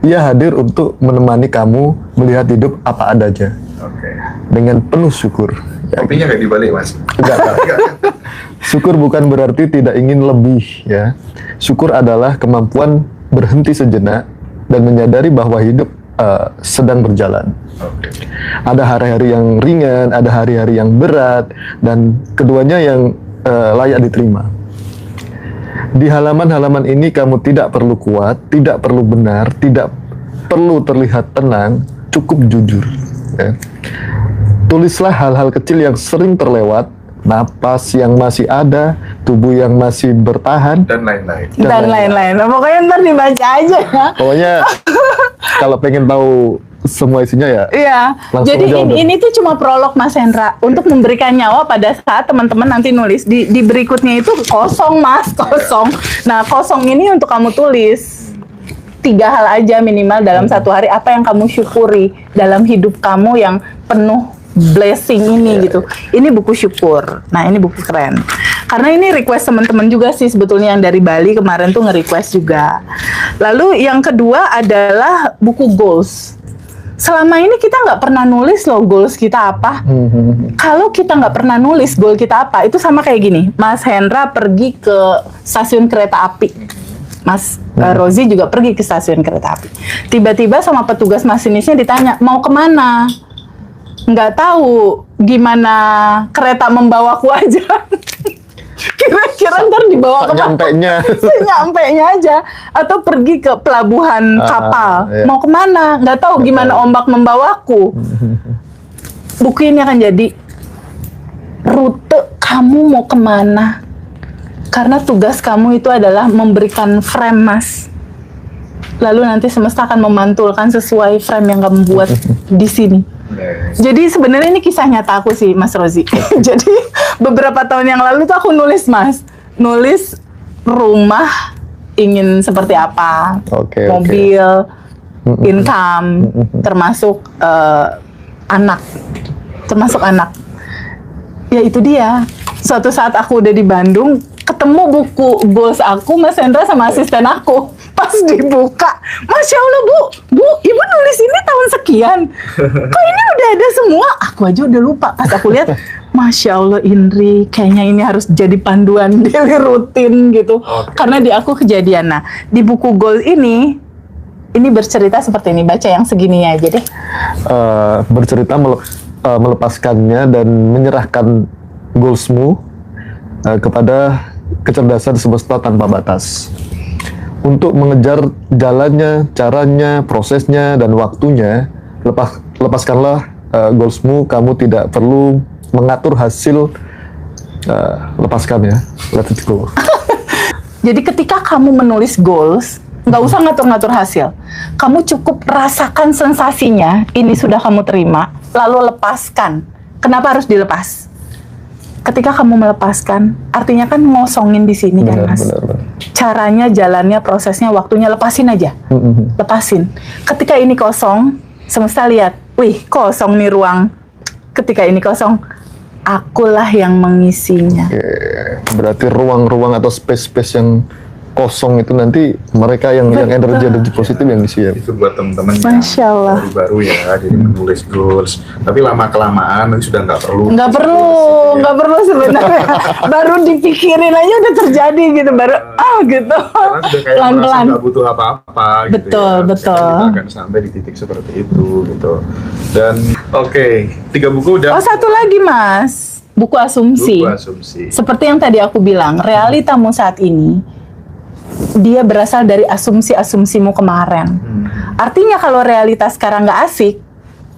Ia hadir untuk menemani kamu melihat hidup apa adanya. Dengan penuh syukur. Kopinya nggak dibalik, Mas? Enggak. Syukur bukan berarti tidak ingin lebih, ya. Syukur adalah kemampuan berhenti sejenak dan menyadari bahwa hidup sedang berjalan. Ada hari-hari yang ringan, ada hari-hari yang berat, dan keduanya yang layak diterima. Di halaman-halaman ini kamu tidak perlu kuat, tidak perlu benar, tidak perlu terlihat tenang, cukup jujur. Ya. Tulislah hal-hal kecil yang sering terlewat, napas yang masih ada, tubuh yang masih bertahan, dan lain-lain. Dan lain-lain. Pokoknya ntar dibaca aja. Pokoknya kalau pengen tahu semua isinya ya. Iya. Jadi ini tuh cuma prolog, Mas Hendra, untuk memberikan nyawa pada saat teman-teman nanti nulis di berikutnya itu kosong, Mas, kosong. Nah, kosong ini untuk kamu tulis 3 hal aja minimal dalam 1 hari, apa yang kamu syukuri dalam hidup kamu yang penuh blessing ini gitu. Ini buku syukur. Nah, ini buku keren. Karena ini request teman-teman juga sih sebetulnya yang dari Bali kemarin tuh nge-request juga. Lalu yang kedua adalah buku goals. Selama ini kita nggak pernah nulis loh goals kita apa. Kalau kita nggak pernah nulis goal kita apa, itu sama kayak gini. Mas Hendra pergi ke stasiun kereta api. Mas Rozi juga pergi ke stasiun kereta api. Tiba-tiba sama petugas masinisnya ditanya, mau kemana? Nggak tahu, gimana kereta membawaku aja. Kira-kira ntar dibawa ke nyampenya aja, atau pergi ke pelabuhan kapal, mau kemana nggak tahu, gimana ombak membawaku. Buku ini akan jadi rute kamu mau kemana, karena tugas kamu itu adalah memberikan frame, Mas. Lalu nanti semesta akan memantulkan sesuai frame yang kamu buat di sini. Jadi sebenarnya ini kisah nyata aku sih, Mas Rozi. Jadi beberapa tahun yang lalu tuh aku nulis, Mas, nulis rumah ingin seperti apa, mobil, income, termasuk anak, termasuk anak. Ya itu dia. Suatu saat aku udah di Bandung, ketemu buku goals aku, Mas Hendra sama asisten aku. Pas dibuka, Masya Allah Bu, Ibu nulis ini tahun sekian. Kok ini udah ada semua? Aku aja udah lupa. Pas aku lihat, Masya Allah Indri, kayaknya ini harus jadi panduan daily rutin gitu. Karena di aku kejadian. Nah, di buku goals ini bercerita seperti ini. Baca yang segini aja deh. Bercerita melepaskannya dan menyerahkan goalsmu kepada kecerdasan semesta tanpa batas. Untuk mengejar jalannya, caranya, prosesnya, dan waktunya, lepaskanlah goalsmu. Kamu tidak perlu mengatur hasil. Lepaskan ya, let it go. Jadi ketika kamu menulis goals, nggak usah ngatur-ngatur hasil. Kamu cukup rasakan sensasinya, ini sudah kamu terima, lalu lepaskan. Kenapa harus dilepas? Ketika kamu melepaskan, artinya kan ngosongin di sini kan, Mas. Benar. Caranya, jalannya, prosesnya, waktunya, lepasin aja. Lepasin. Ketika ini kosong, semesta lihat, wih, kosong nih ruang. Ketika ini kosong, akulah yang mengisinya. Berarti ruang-ruang atau space-space yang kosong itu nanti mereka yang energi positif yang isi ya. Itu buat teman-teman Masya Allah. yang baru ya, jadi menulis goals. Tapi lama kelamaan itu sudah nggak perlu. Nggak perlu sebenarnya. Baru dipikirin aja udah terjadi gitu, baru gitu. Karena sudah kayak merasa nggak butuh apa-apa. Betul, gitu ya. betul. Kita akan sampai di titik seperti itu gitu. Dan 3 buku udah. Oh, satu lagi Mas, buku asumsi. Buku asumsi. Seperti yang tadi aku bilang, realitamu saat ini dia berasal dari asumsi-asumsimu kemarin. Artinya kalau realitas sekarang nggak asik,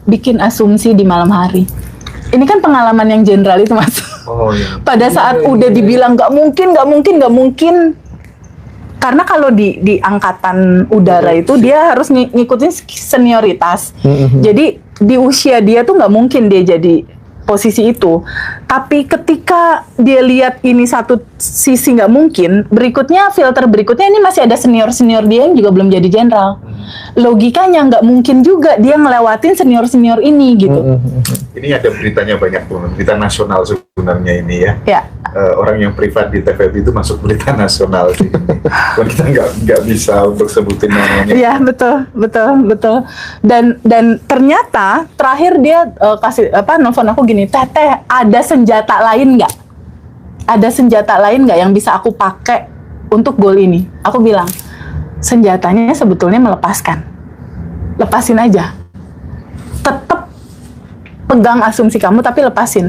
bikin asumsi di malam hari. Ini kan pengalaman yang general itu, Mas. Oh, iya. Pada saat udah dibilang nggak mungkin. Karena kalau di angkatan udara itu dia harus ngikutin senioritas. Jadi di usia dia tuh nggak mungkin dia jadi posisi itu. Tapi ketika dia lihat ini satu sisi nggak mungkin, berikutnya filter berikutnya ini masih ada senior dia yang juga belum jadi jenderal. Logikanya nggak mungkin juga dia ngelewatin senior ini gitu. Ini ada beritanya banyak banget, berita nasional sebenarnya ini ya. Ya. Orang yang privat di TVRI itu masuk berita nasional sih. Kita nggak bisa untuk sebutin namanya. Iya, betul. Dan ternyata terakhir dia kasih nelfon aku gini, Teh, ada senjata lain nggak? Ada senjata lain nggak yang bisa aku pakai untuk goal ini? Aku bilang, senjatanya sebetulnya melepaskan. Lepasin aja. Tetap pegang asumsi kamu tapi lepasin.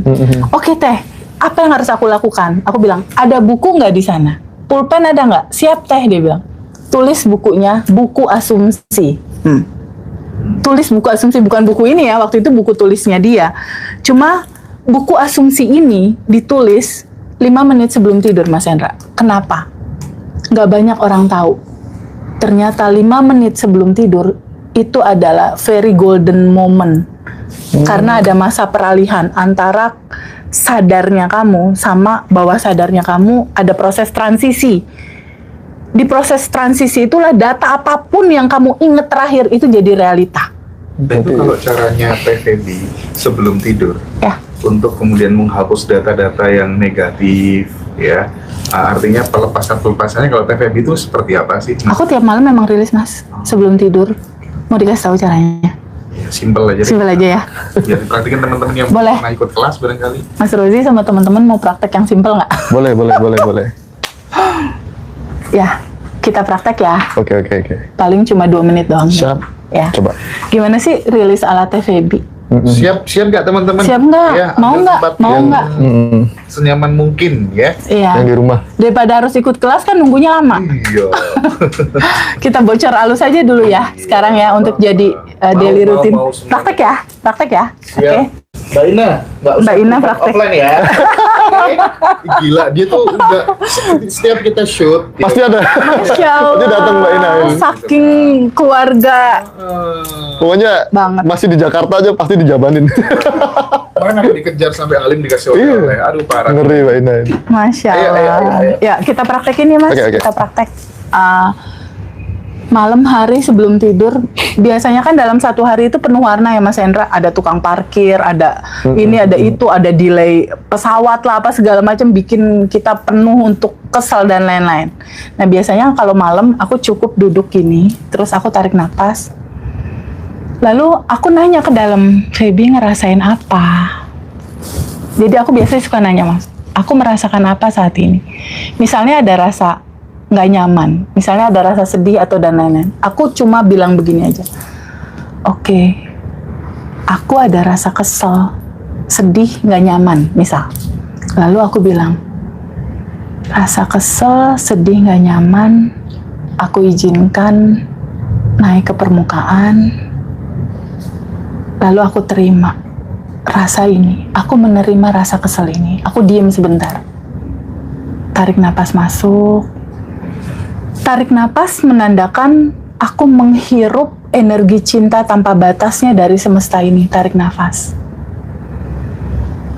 Oke, Teh, apa yang harus aku lakukan? Aku bilang, ada buku nggak di sana? Pulpen ada nggak? Siap, Teh, dia bilang. Tulis bukunya, buku asumsi. Tulis buku asumsi, bukan buku ini ya, waktu itu buku tulisnya dia. Cuma buku asumsi ini ditulis 5 menit sebelum tidur, Mas Hendra. Kenapa? Nggak banyak orang tahu. Ternyata 5 menit sebelum tidur itu adalah very golden moment. Karena ada masa peralihan antara sadarnya kamu sama bawah sadarnya kamu, ada proses transisi. Di proses transisi itulah data apapun yang kamu ingat terakhir itu jadi realita. Dan itu kalau caranya TVB sebelum tidur, Ya. untuk kemudian menghapus data-data yang negatif, ya. Artinya pelepasannya kalau TVB itu seperti apa sih? Aku tiap malam memang rilis, Mas, sebelum tidur. Mau dikasih tahu caranya? Ya, simpel aja. Simpel aja ya. Biar praktikin teman-teman yang Boleh. pernah ikut kelas barangkali. Mas Rozi sama teman-teman mau praktek yang simpel nggak? Boleh. Ya, kita praktek ya. Oke. Paling cuma 2 menit doang. Siap. Ya. Coba. Gimana sih rilis ala TVB? Siap nggak teman-teman? Siap nggak? Ya, Mau ambil nggak? tempat Mau yang nggak? senyaman mungkin ya. Iya. Yang di rumah. Daripada harus ikut kelas kan nunggunya lama. Iya. Kita bocor alus aja dulu ya sekarang ya untuk jadi daily routine. mau semuanya. Praktek ya. Oke. Mbak Ina, nggak usah Mbak Ina buka praktek. offline ya. Gila, dia tuh udah setiap kita shoot. Pasti ada. Masya Allah. Dia datang Mbak Ina ini. Saking keluarga Pokoknya banget. masih di Jakarta aja pasti dijabanin. Mana dikejar sampai Alim dikasih oleh. Aduh parah. Ngeri Mbak Ina ini. Masya Ayo. Allah. Ya, kita praktekin ya, Mas. Oke. Kita praktek. malam hari sebelum tidur, biasanya kan dalam satu hari itu penuh warna ya Mas Hendra. Ada tukang parkir, ada ini, ada itu, ada delay pesawat lah, apa segala macam, bikin kita penuh untuk kesel dan lain-lain. Nah biasanya kalau malam aku cukup duduk gini, terus aku tarik napas. Lalu aku nanya ke dalam, Feby ngerasain apa? Jadi aku biasanya suka nanya, Mas, aku merasakan apa saat ini? Misalnya ada rasa nggak nyaman, misalnya ada rasa sedih atau dan lain-lain. Aku cuma bilang begini aja, oke, aku ada rasa kesel, sedih, nggak nyaman, misal. Lalu aku bilang, rasa kesel, sedih, nggak nyaman, aku izinkan naik ke permukaan. Lalu aku terima rasa ini, aku menerima rasa kesel ini. Aku diem sebentar, tarik napas masuk. Tarik napas menandakan aku menghirup energi cinta tanpa batasnya dari semesta ini. Tarik nafas.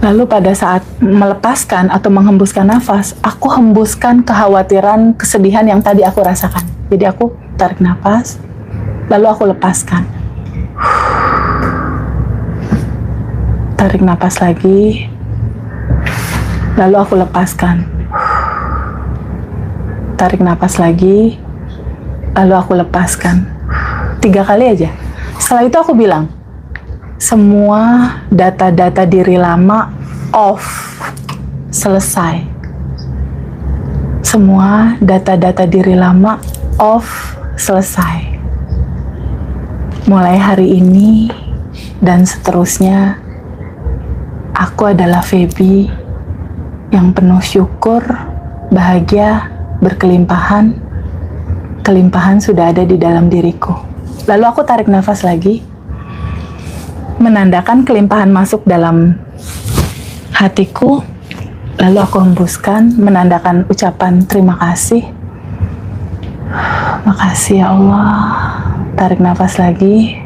Lalu pada saat melepaskan atau menghembuskan nafas, aku hembuskan kekhawatiran, kesedihan yang tadi aku rasakan. Jadi aku tarik nafas, lalu aku lepaskan. Tarik nafas lagi, lalu aku lepaskan. Tarik nafas lagi, lalu aku lepaskan. 3 kali aja. Setelah itu aku bilang, semua data-data diri lama off, selesai. Semua data-data diri lama off, selesai. Mulai hari ini dan seterusnya, aku adalah Feby yang penuh syukur, bahagia, berkelimpahan. Kelimpahan sudah ada di dalam diriku. Lalu aku tarik nafas lagi, menandakan kelimpahan masuk dalam hatiku. Lalu aku hembuskan, menandakan ucapan terima kasih. Makasih ya Allah. Tarik nafas lagi.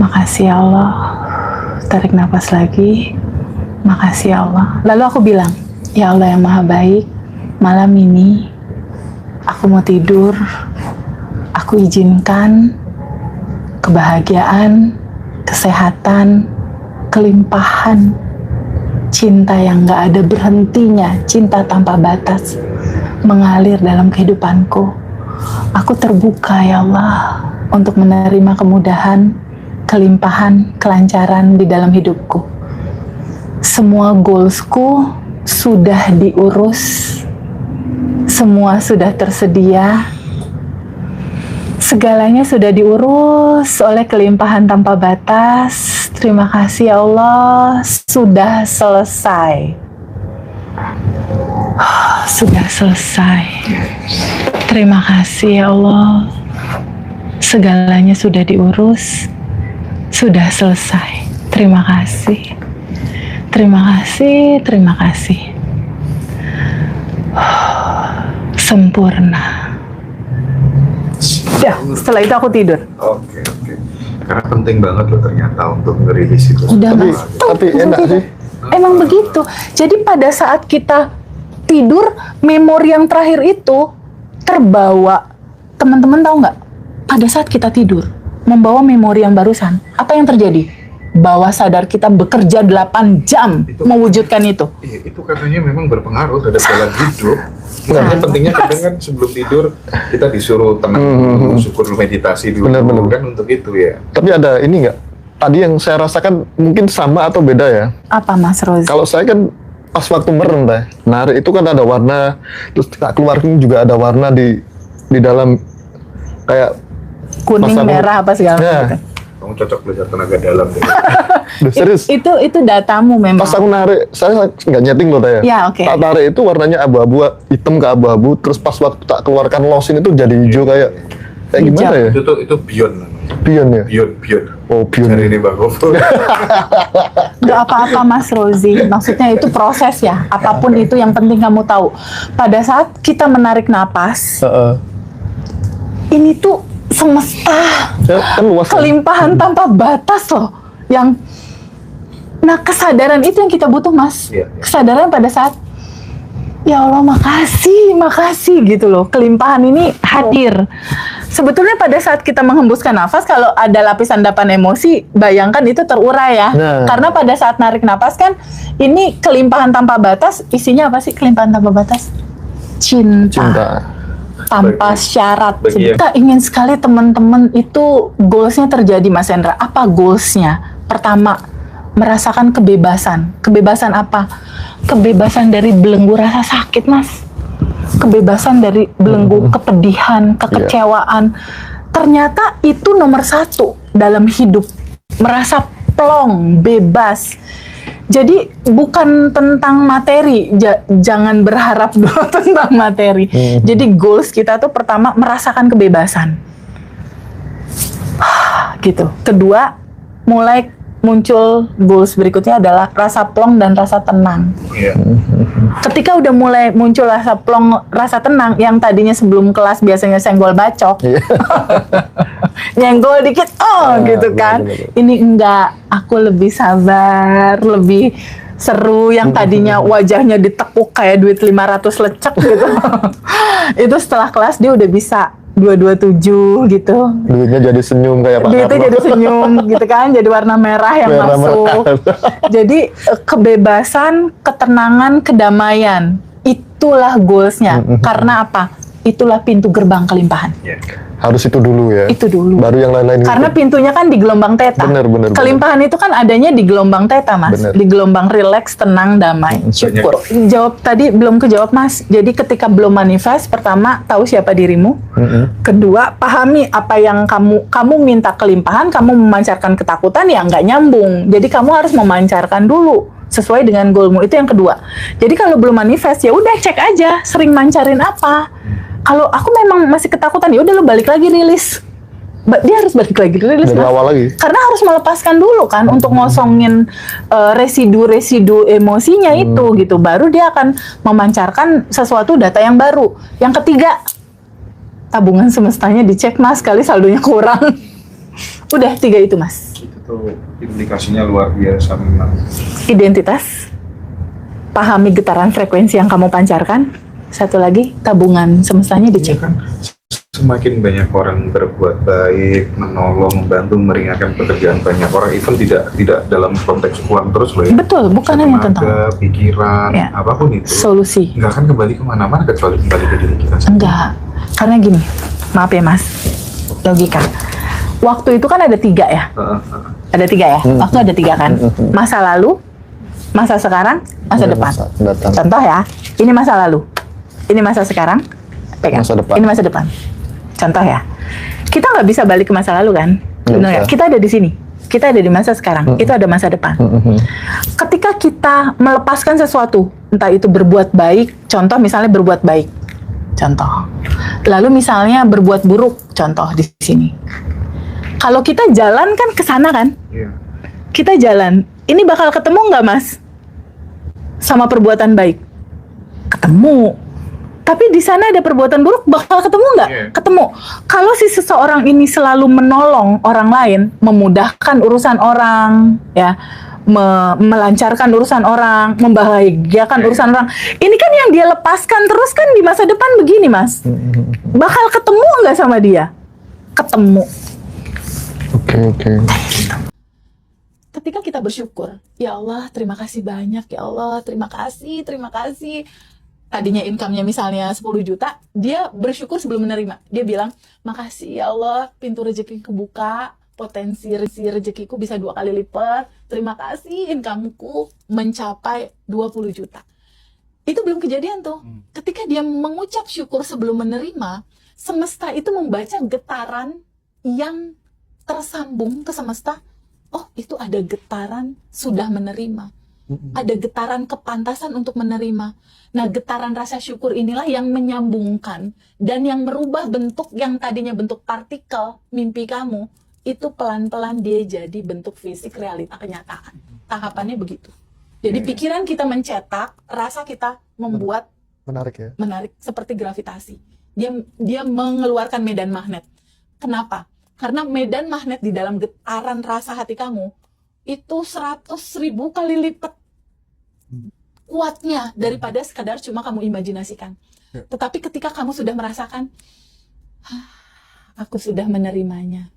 Makasih ya Allah. Tarik nafas lagi. Makasih ya Allah. Lalu aku bilang, ya Allah yang maha baik, malam ini aku mau tidur, aku izinkan kebahagiaan, kesehatan, kelimpahan, cinta yang gak ada berhentinya, cinta tanpa batas mengalir dalam kehidupanku. Aku terbuka ya Allah untuk menerima kemudahan, kelimpahan, kelancaran di dalam hidupku. Semua goalsku sudah diurus, semua sudah tersedia, segalanya sudah diurus oleh kelimpahan tanpa batas. Terima kasih ya Allah, sudah selesai. Sudah selesai. Terima kasih ya Allah, segalanya sudah diurus, sudah selesai. Terima kasih. Terima kasih, terima kasih. Sempurna. Ya, setelah itu aku tidur. Oke. Karena penting banget loh ternyata untuk ngerilis itu. Udah Tapi- Mas. tapi enak sih. Emang begitu. Jadi pada saat kita tidur, memori yang terakhir itu terbawa. Teman-teman tahu nggak? Pada saat kita tidur, membawa memori yang barusan. Apa yang terjadi? Bawah sadar kita bekerja 8 jam mewujudkan itu. Iya, itu katanya memang berpengaruh terhadap jalan hidup. Makanya pentingnya kadang kan sebelum tidur kita disuruh tenang dulu, syukur meditasi dulu, Benar-benar. kan untuk itu ya. Tapi ada ini nggak? Tadi yang saya rasakan mungkin sama atau beda ya. Apa Mas Rozi? Kalau saya kan pas waktu merem teh, narik itu kan ada warna, terus tak keluarin juga ada warna di dalam kayak Kuning, Mas, merah, apa segala Ya. macam. Kamu cocok belajar tenaga dalam deh. Duh, serius. Itu datamu memang. Pas aku narik, saya nggak nyeting loh teh. Ya, oke. Tak tarik itu warnanya abu-abu, hitam ke abu-abu, terus pas waktu tak keluarkan losin itu jadi hijau kayak gimana ya? itu beyond namanya. Pion ya? Beyond. Oh, pion. Cari ini Bang Gofur. Nggak apa-apa Mas Rozi, maksudnya itu proses ya. Apapun itu yang penting kamu tahu. Pada saat kita menarik napas, Heeh. ini tuh semesta Ya, kan luas. kan? kelimpahan tanpa batas loh. Nah kesadaran itu yang kita butuh Mas. Iya. Kesadaran pada saat ya Allah makasih gitu loh. Kelimpahan ini hadir. Sebetulnya pada saat kita menghembuskan nafas, kalau ada lapisan endapan emosi, bayangkan itu terurai ya. Nah. Karena pada saat narik nafas kan, ini kelimpahan tanpa batas, isinya apa sih kelimpahan tanpa batas? Cinta. Tanpa syarat. Kita ingin sekali teman-teman itu goalsnya terjadi, Mas Hendra. Apa goalsnya? Pertama, merasakan kebebasan. Kebebasan apa? Kebebasan dari belenggu rasa sakit, Mas. Kebebasan dari belenggu kepedihan, kekecewaan. Ternyata itu nomor 1 dalam hidup. Merasa plong, bebas. Jadi bukan tentang materi, jangan berharap dulu tentang materi. Jadi goals kita tuh pertama merasakan kebebasan. Gitu. Kedua, mulai muncul goals berikutnya adalah rasa plong dan rasa tenang. Ketika udah mulai muncul rasa plong, rasa tenang, yang tadinya sebelum kelas biasanya senggol bacok, nyenggol dikit, gitu kan. Ini enggak, aku lebih sabar, lebih seru. Yang tadinya wajahnya ditekuk kayak duit 500 lecek gitu. Itu setelah kelas dia udah bisa 227 gitu. Duitnya jadi senyum kayak Pak Duitnya Carlo. jadi senyum gitu kan, jadi warna merah yang Merah masuk. Jadi kebebasan, ketenangan, kedamaian. Itulah goalsnya. Karena apa? Itulah pintu gerbang kelimpahan. Harus itu dulu ya. Itu dulu. Baru yang lain-lain. Karena pintunya kan di gelombang theta. Bener. Kelimpahan itu kan adanya di gelombang theta, Mas. Bener. Di gelombang rileks, tenang, damai, syukur. Jawab tadi belum kejawab, Mas. Jadi ketika belum manifest, pertama tahu siapa dirimu. Kedua, pahami apa yang kamu minta kelimpahan, kamu memancarkan ketakutan, ya nggak nyambung. Jadi kamu harus memancarkan dulu sesuai dengan goalmu. Itu yang kedua. Jadi kalau belum manifest, ya udah cek aja sering mancarin apa. Kalau aku memang masih ketakutan, ya udah lo balik lagi rilis. Dia harus balik lagi rilis. Dari awal lagi. Karena harus melepaskan dulu kan untuk ngosongin residu-residu emosinya itu gitu. Baru dia akan memancarkan sesuatu data yang baru. Yang ketiga, tabungan semestanya dicek, Mas, kali saldonya kurang. Udah 3 itu, Mas. Itu tuh implikasinya luar biasa memang. Identitas, pahami getaran frekuensi yang kamu pancarkan. Satu lagi, tabungan semestanya dicek. Kan semakin banyak orang berbuat baik, menolong, membantu, meringankan pekerjaan banyak orang, even tidak dalam konteks uang terus loh ya. Betul, bukan hanya tentang pikiran, apapun itu. Solusi. Nggak akan kembali kemana-mana kecuali kembali ke diri kita sendiri. Enggak, karena gini, maaf ya Mas, logika. Waktu itu kan ada 3 ya? Ada 3 ya? Waktu ada 3 kan? Masa lalu, masa sekarang, masa depan. Contoh ya, ini masa lalu. Ini masa sekarang, pegang. Masa depan. Ini masa depan. Contoh ya, kita nggak bisa balik ke masa lalu kan? Benar nggak? Kita ada di sini. Kita ada di masa sekarang. Itu ada masa depan. Ketika kita melepaskan sesuatu, entah itu berbuat baik, contoh misalnya berbuat baik, contoh. Lalu misalnya berbuat buruk, contoh di sini. Kalau kita jalan kan ke sana kan? Kita jalan. Ini bakal ketemu nggak, Mas? Sama perbuatan baik? Ketemu. Tapi di sana ada perbuatan buruk, bakal ketemu nggak? Ketemu. Kalau si seseorang ini selalu menolong orang lain, memudahkan urusan orang, ya, melancarkan urusan orang, membahagiakan urusan orang, ini kan yang dia lepaskan terus kan di masa depan begini, Mas. Bakal ketemu nggak sama dia? Ketemu. Oke. Ketika kita bersyukur, ya Allah, terima kasih banyak, ya Allah, terima kasih. Tadinya income-nya misalnya 10 juta, dia bersyukur sebelum menerima. Dia bilang, makasih ya Allah, pintu rezeki kebuka, potensi rezekiku bisa 2 kali lipat, terima kasih income-ku mencapai 20 juta. Itu belum kejadian tuh. Ketika dia mengucap syukur sebelum menerima, semesta itu membaca getaran yang tersambung ke semesta. Oh, itu ada getaran sudah menerima. Ada getaran kepantasan untuk menerima. Nah, getaran rasa syukur inilah yang menyambungkan dan yang merubah bentuk yang tadinya bentuk partikel mimpi kamu, itu pelan-pelan dia jadi bentuk fisik realita kenyataan. Tahapannya begitu. Jadi pikiran kita mencetak, rasa kita membuat menarik seperti gravitasi. Dia mengeluarkan medan magnet. Kenapa? Karena medan magnet di dalam getaran rasa hati kamu itu 100.000 kali lipat kuatnya daripada sekadar cuma kamu imajinasikan. Tetapi ketika kamu sudah merasakan, aku sudah menerimanya.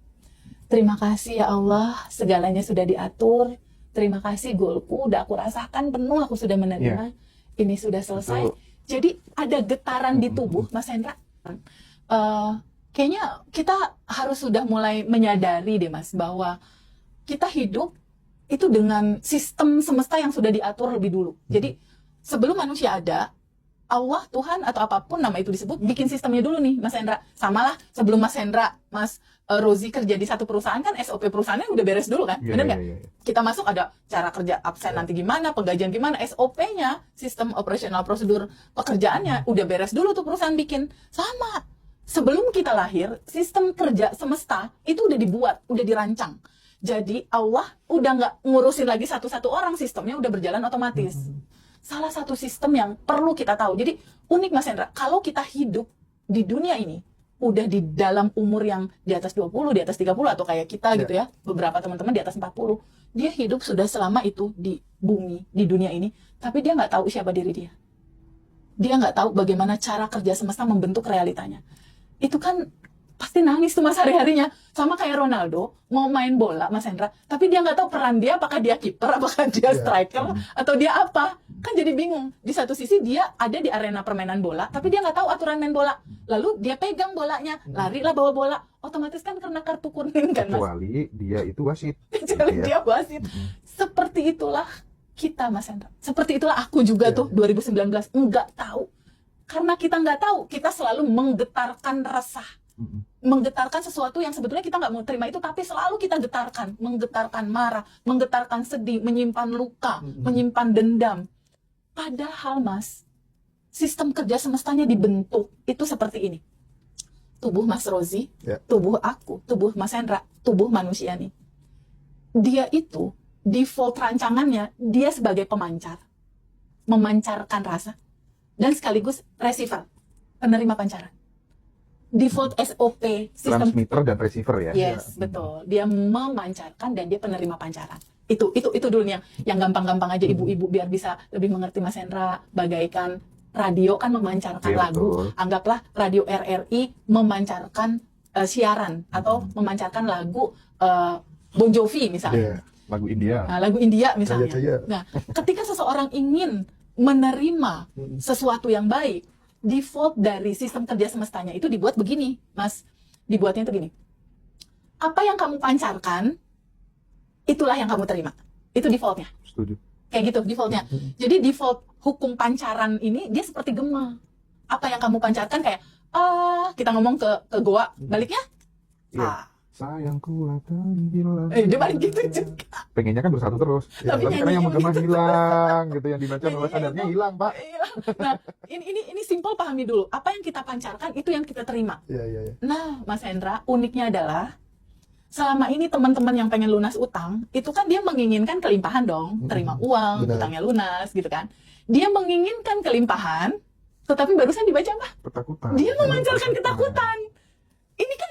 Terima kasih ya Allah, segalanya sudah diatur. Terima kasih goalku, udah aku rasakan penuh, aku sudah menerima. Ini sudah selesai. Betul. Jadi ada getaran di tubuh, Mas Hendra. Kayaknya kita harus sudah mulai menyadari deh Mas, bahwa kita hidup itu dengan sistem semesta yang sudah diatur lebih dulu. Jadi sebelum manusia ada, Allah, Tuhan, atau apapun nama itu disebut, bikin sistemnya dulu nih, Mas Hendra. Samalah sebelum Mas Hendra, Mas Rozi kerja di satu perusahaan, kan SOP perusahaannya udah beres dulu kan? Bener nggak? Kita masuk ada cara kerja absen nanti gimana, penggajian gimana, SOP-nya, sistem operasional prosedur pekerjaannya, udah beres dulu tuh perusahaan bikin. Sama. Sebelum kita lahir, sistem kerja semesta itu udah dibuat, udah dirancang. Jadi Allah udah nggak ngurusin lagi satu-satu orang, sistemnya udah berjalan otomatis. Salah satu sistem yang perlu kita tahu. Jadi unik Mas Hendra, kalau kita hidup di dunia ini, udah di dalam umur yang di atas 20, di atas 30, atau kayak kita gitu ya, beberapa teman-teman di atas 40, dia hidup sudah selama itu di bumi, di dunia ini, tapi dia nggak tahu siapa diri dia. Dia nggak tahu bagaimana cara kerja semesta membentuk realitanya. Itu kan pasti nangis tuh Mas hari-harinya. Sama kayak Ronaldo, mau main bola Mas Hendra, tapi dia nggak tahu peran dia, apakah dia kiper, apakah dia striker, atau dia apa. Kan jadi bingung. Di satu sisi dia ada di arena permainan bola, tapi dia nggak tahu aturan main bola. Lalu dia pegang bolanya, larilah bawa bola. Otomatis kan kena kartu kuning kan Mas? Kecuali dia itu wasit. Kecuali dia wasit. Seperti itulah kita Mas Hendra. Seperti itulah aku juga tuh 2019 nggak tahu. Karena kita nggak tahu, kita selalu menggetarkan resah. Menggetarkan sesuatu yang sebetulnya kita nggak mau terima itu, tapi selalu kita getarkan, menggetarkan marah, menggetarkan sedih, menyimpan luka, menyimpan dendam. Padahal Mas, sistem kerja semestanya dibentuk itu seperti ini. Tubuh Mas Rozi, tubuh aku, tubuh Mas Hendra, tubuh manusia nih. Dia itu default rancangannya dia sebagai pemancar, memancarkan rasa, dan sekaligus receiver, penerima pancaran. Default SOP sistem Transmitter dan receiver ya. Yes, betul. Dia memancarkan dan dia penerima pancaran. Itu dulu nih yang gampang-gampang aja ibu-ibu biar bisa lebih mengerti Mas Hendra. Bagaikan radio kan memancarkan lagu. Anggaplah radio RRI memancarkan siaran atau memancarkan lagu Bon Jovi misalnya. Lagu India. Nah, lagu India misalnya. Jaya. Nah, ketika seseorang ingin menerima sesuatu yang baik, default dari sistem kerja semestanya itu dibuat begini, Mas. Dibuatnya itu gini. Apa yang kamu pancarkan, itulah yang kamu terima. Itu defaultnya. Setuju. Kayak gitu defaultnya. Jadi default hukum pancaran ini dia seperti gema. Apa yang kamu pancarkan kayak, kita ngomong ke goa, baliknya? Sayangku akan hilang. Dia balik gitu juga. Pengennya kan bersatu terus. Tapi Tapi karena yang menggema gitu hilang gitu, yang dibaca bawah sadarnya hilang, Pak. Nah, ini simpel, pahami dulu. Apa yang kita pancarkan itu yang kita terima. Nah, Mas Hendra, uniknya adalah selama ini teman-teman yang pengen lunas utang, itu kan dia menginginkan kelimpahan dong, terima uang, utangnya lunas gitu kan. Dia menginginkan kelimpahan, tetapi barusan dibaca apa? Ketakutan. Dia memancarkan ketakutan. Ini kan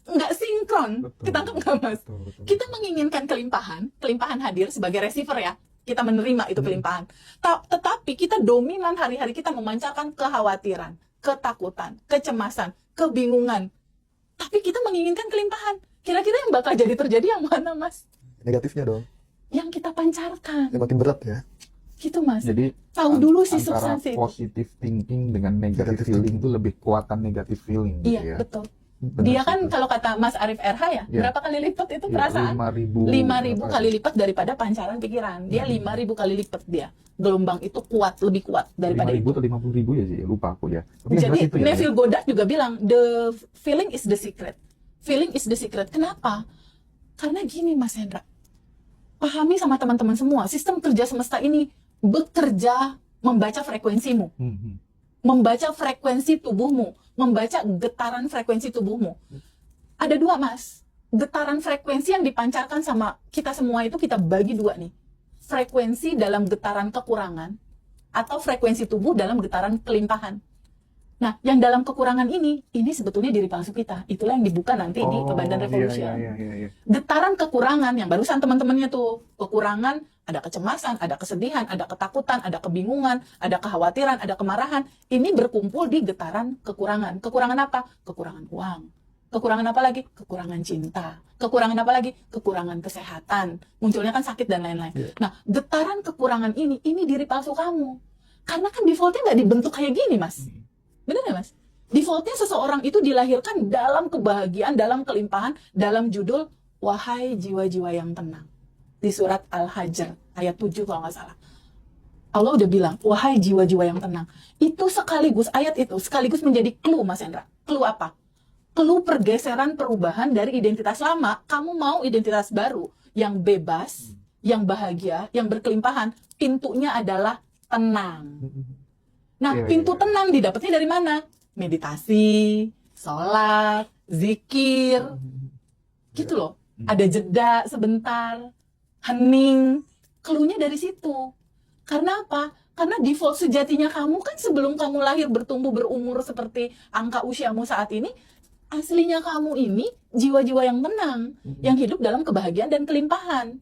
nggak sinkron. Ketangkep nggak Mas? Betul. Kita menginginkan kelimpahan hadir sebagai receiver ya. Kita menerima itu kelimpahan. Tetapi kita dominan hari-hari kita memancarkan kekhawatiran, ketakutan, kecemasan, kebingungan. Tapi kita menginginkan kelimpahan. Kira-kira yang bakal terjadi yang mana Mas? Negatifnya dong. Yang kita pancarkan. Yang makin berat ya. Gitu Mas. Jadi tahu dulu sih antara substansi. positive thinking dengan negative feeling itu lebih kuatan negative feeling gitu Iya, ya. betul. Benar, Dia kan betul. kalau kata Mas Arif RH ya, berapa kali lipat itu perasaan? 5.000 kali lipat daripada pancaran pikiran. Dia 5.000 kali lipat dia. Gelombang itu kuat, lebih kuat daripada 5.000 itu. atau 50.000 ya sih, lupa aku ya. Tapi yang Jadi jelas itu ya. Neville Goddard juga bilang, the feeling is the secret. Feeling is the secret. Kenapa? Karena gini Mas Hendra, pahami sama teman-teman semua, sistem kerja semesta ini bekerja membaca frekuensimu. Membaca frekuensi tubuhmu, membaca getaran frekuensi tubuhmu. Ada dua Mas, getaran frekuensi yang dipancarkan sama kita semua itu kita bagi dua nih. Frekuensi dalam getaran kekurangan atau frekuensi tubuh dalam getaran kelimpahan. Nah, yang dalam kekurangan ini sebetulnya diri palsu kita. Itulah yang dibuka nanti di Kebandan Revolution. Iya. Getaran kekurangan yang barusan teman-temannya tuh, kekurangan, ada kecemasan, ada kesedihan, ada ketakutan, ada kebingungan, ada kekhawatiran, ada kemarahan. Ini berkumpul di getaran kekurangan. Kekurangan apa? Kekurangan uang, Kekurangan apa lagi? Kekurangan cinta. Kekurangan apa lagi? Kekurangan kesehatan. Munculnya kan sakit dan lain-lain. Nah, getaran kekurangan ini diri palsu kamu. Karena kan defaultnya nggak dibentuk kayak gini, Mas. Bener nggak, Mas? Defaultnya seseorang itu dilahirkan dalam kebahagiaan, dalam kelimpahan, dalam judul Wahai Jiwa-Jiwa yang Tenang. Di surat Al-Hajr, ayat 7 kalau nggak salah. Allah udah bilang, wahai jiwa-jiwa yang tenang. Itu sekaligus, ayat itu sekaligus menjadi clue, Mas Hendra. Clue apa? Clue pergeseran perubahan dari identitas lama. Kamu mau identitas baru, yang bebas, yang bahagia, yang berkelimpahan. Pintunya adalah tenang. Nah, pintu tenang didapatnya dari mana? Meditasi, sholat, zikir. Gitu loh. Ada jeda sebentar, hening. Clue-nya dari situ. Karena apa? Karena default sejatinya kamu kan sebelum kamu lahir bertumbuh berumur seperti angka usiamu saat ini, aslinya kamu ini jiwa-jiwa yang tenang, yang hidup dalam kebahagiaan dan kelimpahan.